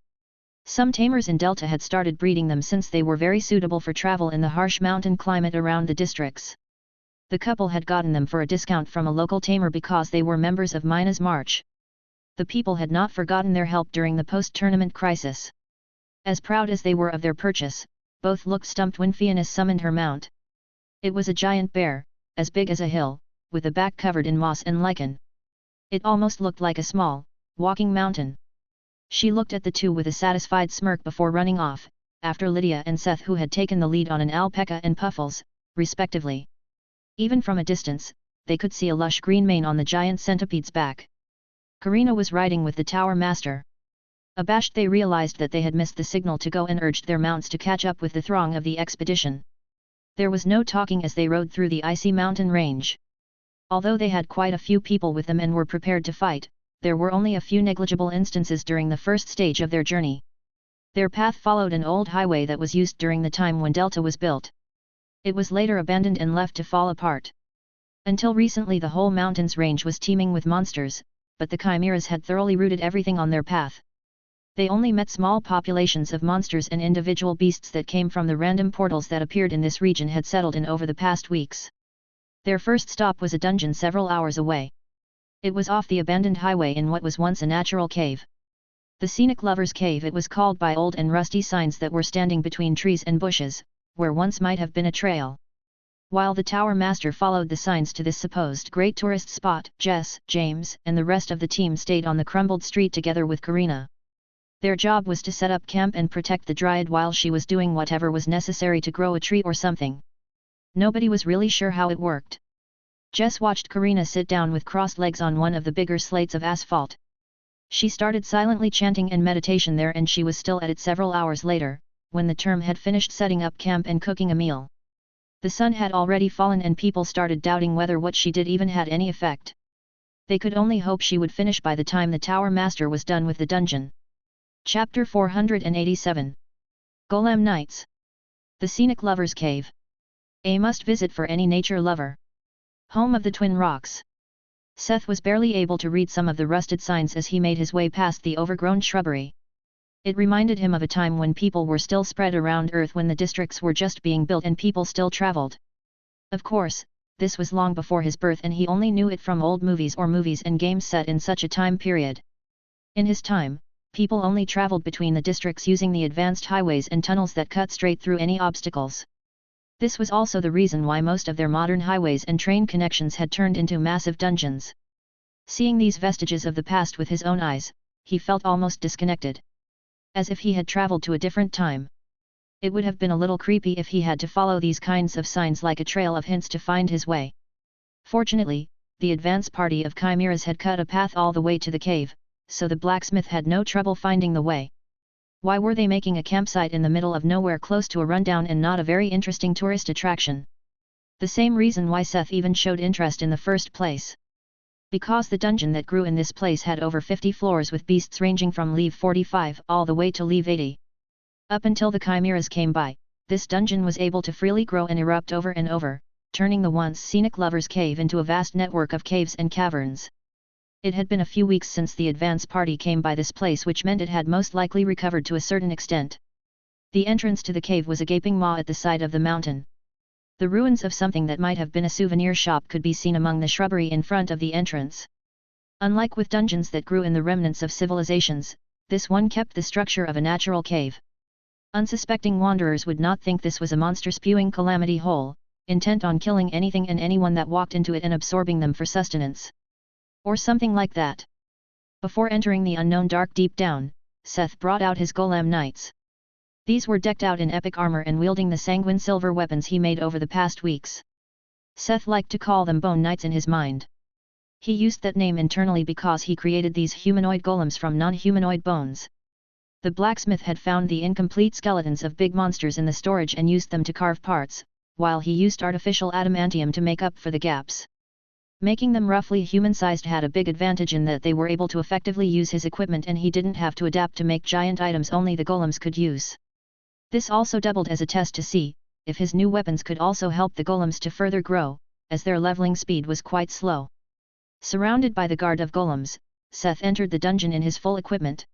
Speaker 1: Some tamers in Delta had started breeding them since they were very suitable for travel in the harsh mountain climate around the districts. The couple had gotten them for a discount from a local tamer because they were members of Mina's March. The people had not forgotten their help during the post-tournament crisis. As proud as they were of their purchase, both looked stumped when Fianna summoned her mount. It was a giant bear, as big as a hill, with a back covered in moss and lichen. It almost looked like a small, walking mountain. She looked at the two with a satisfied smirk before running off, after Lydia and Seth, who had taken the lead on an alpaca and Puffles, respectively. Even from a distance, they could see a lush green mane on the giant centipede's back. Karina was riding with the tower master. Abashed, they realized that they had missed the signal to go and urged their mounts to catch up with the throng of the expedition. There was no talking as they rode through the icy mountain range. Although they had quite a few people with them and were prepared to fight, there were only a few negligible instances during the first stage of their journey. Their path followed an old highway that was used during the time when Delta was built. It was later abandoned and left to fall apart. Until recently the whole mountains range was teeming with monsters, but the chimeras had thoroughly rooted everything on their path. They only met small populations of monsters, and individual beasts that came from the random portals that appeared in this region had settled in over the past weeks. Their first stop was a dungeon several hours away. It was off the abandoned highway in what was once a natural cave. The Scenic Lover's Cave it was called by old and rusty signs that were standing between trees and bushes, where once might have been a trail. While the tower master followed the signs to this supposed great tourist spot, Jess, James, and the rest of the team stayed on the crumbled street together with Karina. Their job was to set up camp and protect the Dryad while she was doing whatever was necessary to grow a tree or something. Nobody was really sure how it worked. Jess watched Karina sit down with crossed legs on one of the bigger slates of asphalt. She started silently chanting and meditation there, and she was still at it several hours later, when the term had finished setting up camp and cooking a meal. The sun had already fallen and people started doubting whether what she did even had any effect. They could only hope she would finish by the time the tower master was done with the dungeon. Chapter 487. Golem Nights. The Scenic Lover's Cave. A must-visit for any nature lover. Home of the Twin Rocks. Seth was barely able to read some of the rusted signs as he made his way past the overgrown shrubbery. It reminded him of a time when people were still spread around Earth, when the districts were just being built and people still traveled. Of course, this was long before his birth, and he only knew it from old movies or movies and games set in such a time period. In his time, people only traveled between the districts using the advanced highways and tunnels that cut straight through any obstacles. This was also the reason why most of their modern highways and train connections had turned into massive dungeons. Seeing these vestiges of the past with his own eyes, he felt almost disconnected. As if he had traveled to a different time. It would have been a little creepy if he had to follow these kinds of signs like a trail of hints to find his way. Fortunately, the advance party of chimeras had cut a path all the way to the cave, so the blacksmith had no trouble finding the way. Why were they making a campsite in the middle of nowhere close to a rundown and not a very interesting tourist attraction? The same reason why Seth even showed interest in the first place. Because the dungeon that grew in this place had over 50 floors with beasts ranging from Leave 45 all the way to Leave 80. Up until the chimeras came by, this dungeon was able to freely grow and erupt over and over, turning the once scenic Lover's Cave into a vast network of caves and caverns. It had been a few weeks since the advance party came by this place, which meant it had most likely recovered to a certain extent. The entrance to the cave was a gaping maw at the side of the mountain. The ruins of something that might have been a souvenir shop could be seen among the shrubbery in front of the entrance. Unlike with dungeons that grew in the remnants of civilizations, this one kept the structure of a natural cave. Unsuspecting wanderers would not think this was a monster-spewing calamity hole, intent on killing anything and anyone that walked into it and absorbing them for sustenance. Or something like that. Before entering the unknown dark deep down, Seth brought out his golem knights. These were decked out in epic armor and wielding the sanguine silver weapons he made over the past weeks. Seth liked to call them bone knights in his mind. He used that name internally because he created these humanoid golems from non-humanoid bones. The blacksmith had found the incomplete skeletons of big monsters in the storage and used them to carve parts, while he used artificial adamantium to make up for the gaps. Making them roughly human-sized had a big advantage in that they were able to effectively use his equipment, and he didn't have to adapt to make giant items only the golems could use. This also doubled as a test to see if his new weapons could also help the golems to further grow, as their leveling speed was quite slow. Surrounded by the guard of golems, Seth entered the dungeon in his full equipment.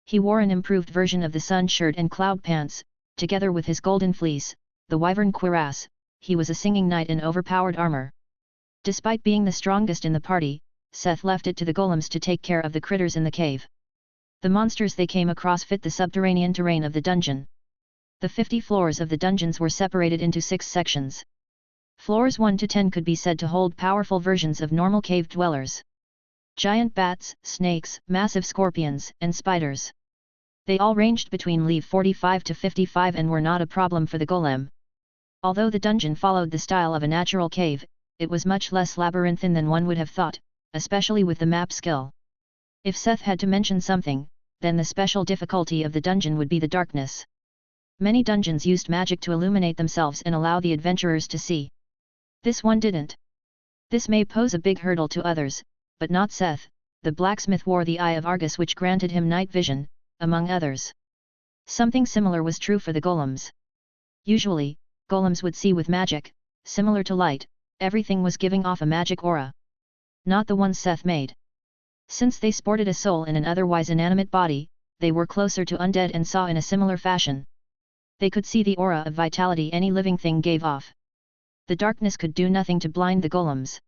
Speaker 1: He wore an improved version of the sun shirt and cloud pants, together with his golden fleece, the wyvern cuirass. he was a singing knight in overpowered armor. Despite being the strongest in the party, Seth left it to the golems to take care of the critters in the cave. The monsters they came across fit the subterranean terrain of the dungeon. The 50 floors of the dungeons were separated into 6 sections. Floors 1 to 10 could be said to hold powerful versions of normal cave dwellers. Giant bats, snakes, massive scorpions, and spiders. They all ranged between level 45 to 55 and were not a problem for the golem. Although the dungeon followed the style of a natural cave, it was much less labyrinthine than one would have thought, especially with the map skill. If Seth had to mention something, then the special difficulty of the dungeon would be the darkness. Many dungeons used magic to illuminate themselves and allow the adventurers to see. This one didn't. This may pose a big hurdle to others, but not Seth. The blacksmith wore the Eye of Argus, which granted him night vision, among others. Something similar was true for the golems. Usually, golems would see with magic, similar to light. Everything was giving off a magic aura. Not the one Seth made. Since they sported a soul in an otherwise inanimate body, they were closer to undead and saw in a similar fashion. They could see the aura of vitality any living thing gave off. The darkness could do nothing to blind the golems.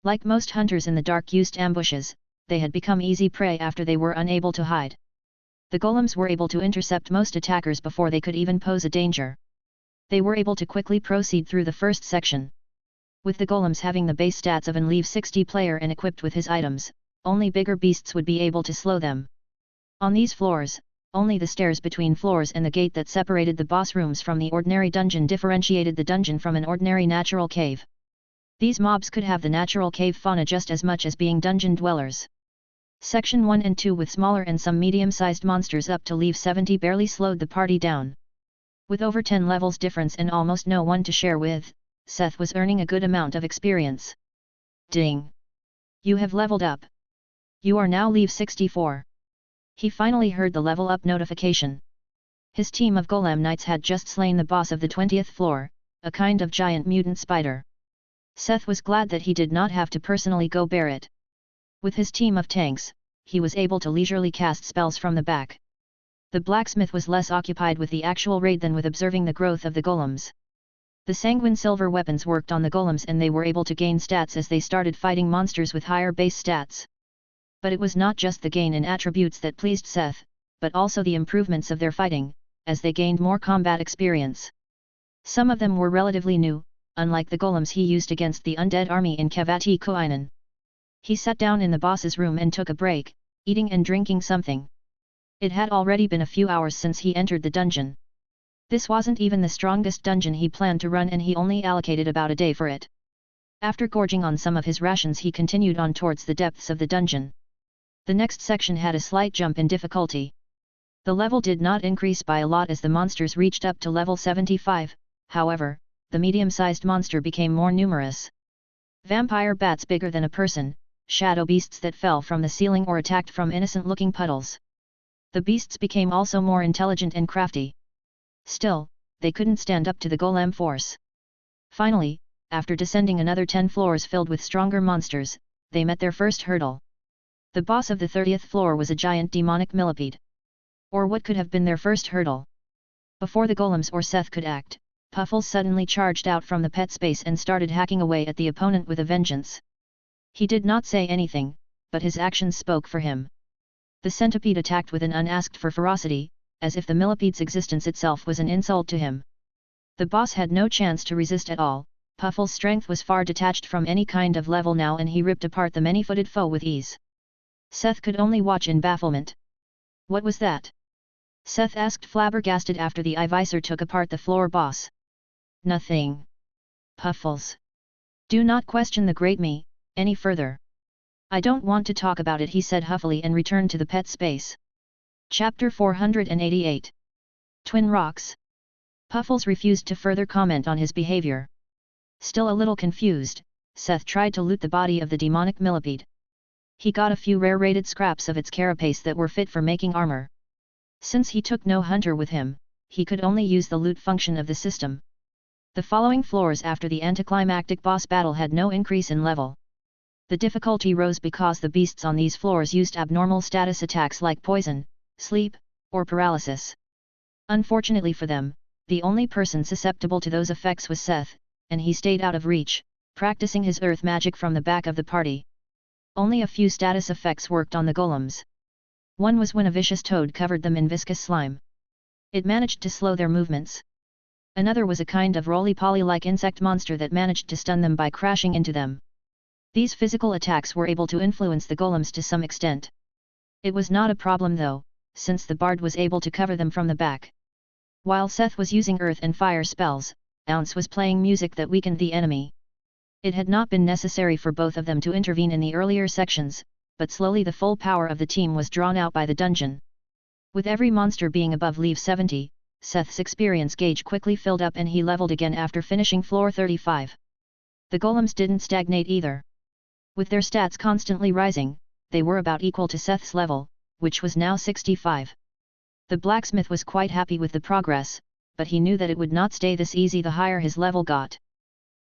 Speaker 1: Like most hunters in the dark used ambushes, they had become easy prey after they were unable to hide. The golems were able to intercept most attackers before they could even pose a danger. They were able to quickly proceed through the first section. With the golems having the base stats of an level 60 player and equipped with his items, only bigger beasts would be able to slow them. On these floors, only the stairs between floors and the gate that separated the boss rooms from the ordinary dungeon differentiated the dungeon from an ordinary natural cave. These mobs could have the natural cave fauna just as much as being dungeon dwellers. Section 1 and 2 with smaller and some medium-sized monsters up to level 70 barely slowed the party down. With over 10 levels difference and almost no one to share with, Seth was earning a good amount of experience. Ding! You have leveled up. You are now level 64. He finally heard the level up notification. His team of golem knights had just slain the boss of the 20th floor, a kind of giant mutant spider. Seth was glad that he did not have to personally go bear it. With his team of tanks, he was able to leisurely cast spells from the back. The blacksmith was less occupied with the actual raid than with observing the growth of the golems. The sanguine silver weapons worked on the golems and they were able to gain stats as they started fighting monsters with higher base stats. But it was not just the gain in attributes that pleased Seth, but also the improvements of their fighting, as they gained more combat experience. Some of them were relatively new, unlike the golems he used against the undead army in Kavati Kuinan. He sat down in the boss's room and took a break, eating and drinking something. It had already been a few hours since he entered the dungeon. This wasn't even the strongest dungeon he planned to run and he only allocated about a day for it. After gorging on some of his rations he continued on towards the depths of the dungeon. The next section had a slight jump in difficulty. The level did not increase by a lot as the monsters reached up to level 75, however, the medium-sized monster became more numerous. Vampire bats bigger than a person, shadow beasts that fell from the ceiling or attacked from innocent-looking puddles. The beasts became also more intelligent and crafty. Still, they couldn't stand up to the golem force. Finally, after descending another 10 floors filled with stronger monsters, they met their first hurdle. The boss of the 30th floor was a giant demonic millipede. Or what could have been their first hurdle? Before the golems or Seth could act, Puffles suddenly charged out from the pet space and started hacking away at the opponent with a vengeance. He did not say anything, but his actions spoke for him. The centipede attacked with an unasked for ferocity, as if the millipede's existence itself was an insult to him. The boss had no chance to resist at all. Puffles' strength was far detached from any kind of level now and he ripped apart the many-footed foe with ease. Seth could only watch in bafflement. What was that? Seth asked flabbergasted after the eye visor took apart the floor boss. Nothing. Puffles. Do not question the great me, any further. I don't want to talk about it, he said huffily and returned to the pet space. Chapter 488. Twin Rocks. Puffles refused to further comment on his behavior. Still a little confused, Seth tried to loot the body of the demonic millipede. He got a few rare-rated scraps of its carapace that were fit for making armor. Since he took no hunter with him, he could only use the loot function of the system. The following floors after the anticlimactic boss battle had no increase in level. The difficulty rose because the beasts on these floors used abnormal status attacks like poison, sleep, or paralysis. Unfortunately for them, the only person susceptible to those effects was Seth, and he stayed out of reach, practicing his earth magic from the back of the party. Only a few status effects worked on the golems. One was when a vicious toad covered them in viscous slime. It managed to slow their movements. Another was a kind of roly-poly-like insect monster that managed to stun them by crashing into them. These physical attacks were able to influence the golems to some extent. It was not a problem though, since the bard was able to cover them from the back. While Seth was using earth and fire spells, Ounce was playing music that weakened the enemy. It had not been necessary for both of them to intervene in the earlier sections, but slowly the full power of the team was drawn out by the dungeon. With every monster being above level 70, Seth's experience gauge quickly filled up and he leveled again after finishing floor 35. The golems didn't stagnate either. With their stats constantly rising, they were about equal to Seth's level, which was now 65. The blacksmith was quite happy with the progress, but he knew that it would not stay this easy the higher his level got.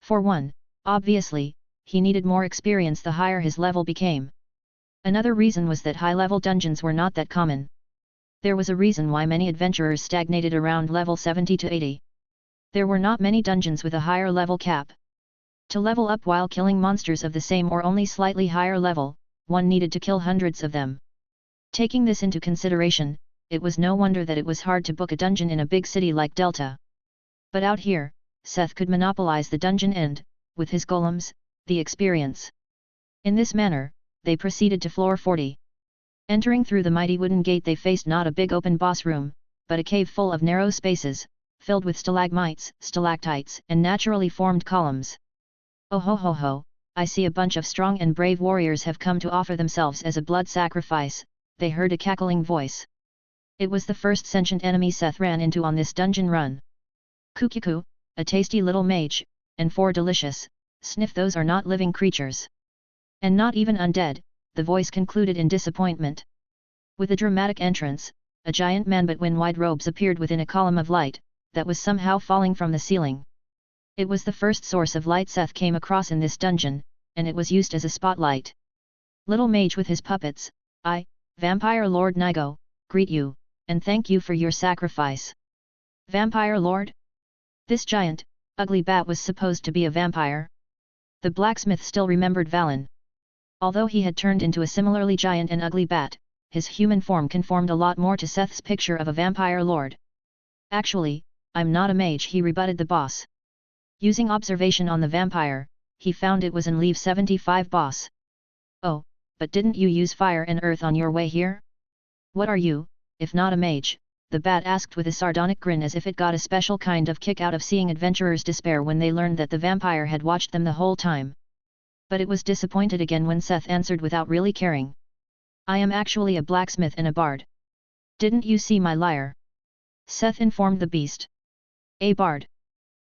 Speaker 1: For one, obviously, he needed more experience the higher his level became. Another reason was that high-level dungeons were not that common. There was a reason why many adventurers stagnated around level 70 to 80. There were not many dungeons with a higher level cap. To level up while killing monsters of the same or only slightly higher level, one needed to kill hundreds of them. Taking this into consideration, it was no wonder that it was hard to book a dungeon in a big city like Delta. But out here, Seth could monopolize the dungeon and, with his golems, the experience. In this manner, they proceeded to floor 40. Entering through the mighty wooden gate they faced not a big open boss room, but a cave full of narrow spaces, filled with stalagmites, stalactites, and naturally formed columns. Oh ho ho ho, I see a bunch of strong and brave warriors have come to offer themselves as a blood sacrifice, they heard a cackling voice. It was the first sentient enemy Seth ran into on this dungeon run. Kukiku, a tasty little mage, and 4 delicious, sniff those are not living creatures. And not even undead, the voice concluded in disappointment. With a dramatic entrance, a giant man but in wide robes appeared within a column of light, that was somehow falling from the ceiling. It was the first source of light Seth came across in this dungeon, and it was used as a spotlight. Little mage with his puppets, I, Vampire Lord Nigo, greet you, and thank you for your sacrifice. Vampire Lord? This giant, ugly bat was supposed to be a vampire? The blacksmith still remembered Valen. Although he had turned into a similarly giant and ugly bat, his human form conformed a lot more to Seth's picture of a vampire lord. Actually, I'm not a mage, he rebutted the boss. Using observation on the vampire, he found it was an level 75 boss. Oh, but didn't you use fire and earth on your way here? What are you, if not a mage? The bat asked with a sardonic grin as if it got a special kind of kick out of seeing adventurers despair when they learned that the vampire had watched them the whole time. But it was disappointed again when Seth answered without really caring. I am actually a blacksmith and a bard. Didn't you see my lyre? Seth informed the beast. A bard.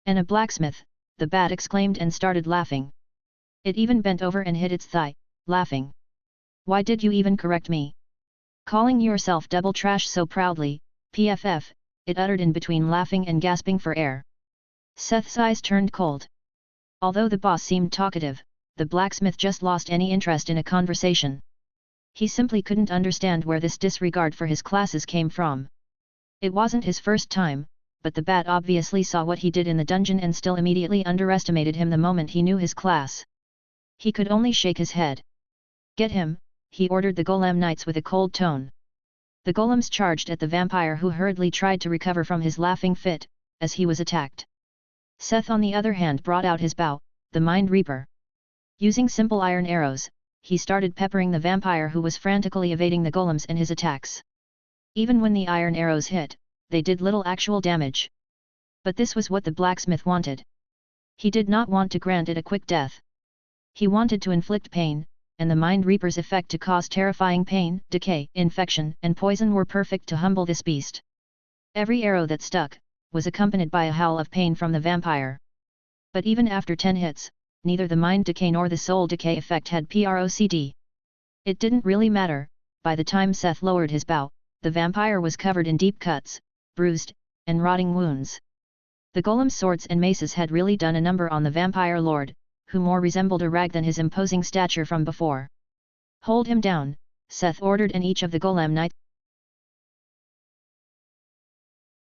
Speaker 1: And a blacksmith, the bat exclaimed and started laughing. It even bent over and hit its thigh, laughing. Why did you even correct me? Calling yourself double trash so proudly, PFF, it uttered in between laughing and gasping for air. Seth's eyes turned cold. Although the boss seemed talkative, the blacksmith just lost any interest in a conversation. He simply couldn't understand where this disregard for his classes came from. It wasn't his first time, but the bat obviously saw what he did in the dungeon and still immediately underestimated him the moment he knew his class. He could only shake his head. Get him, he ordered the golem knights with a cold tone. The golems charged at the vampire who hurriedly tried to recover from his laughing fit, as he was attacked. Seth on the other hand brought out his bow, the Mind Reaper. Using simple iron arrows, he started peppering the vampire who was frantically evading the golems and his attacks. Even when the iron arrows hit, they did little actual damage. But this was what the blacksmith wanted. He did not want to grant it a quick death. He wanted to inflict pain, and the Mind Reaper's effect to cause terrifying pain, decay, infection, and poison were perfect to humble this beast. Every arrow that stuck was accompanied by a howl of pain from the vampire. But even after 10 hits, neither the mind decay nor the soul decay effect had PROCD. It didn't really matter. By the time Seth lowered his bow, the vampire was covered in deep cuts, bruised, and rotting wounds. The golem's swords and maces had really done a number on the vampire lord, who more resembled a rag than his imposing stature from before. Hold him down, Seth ordered, and each of the golem knights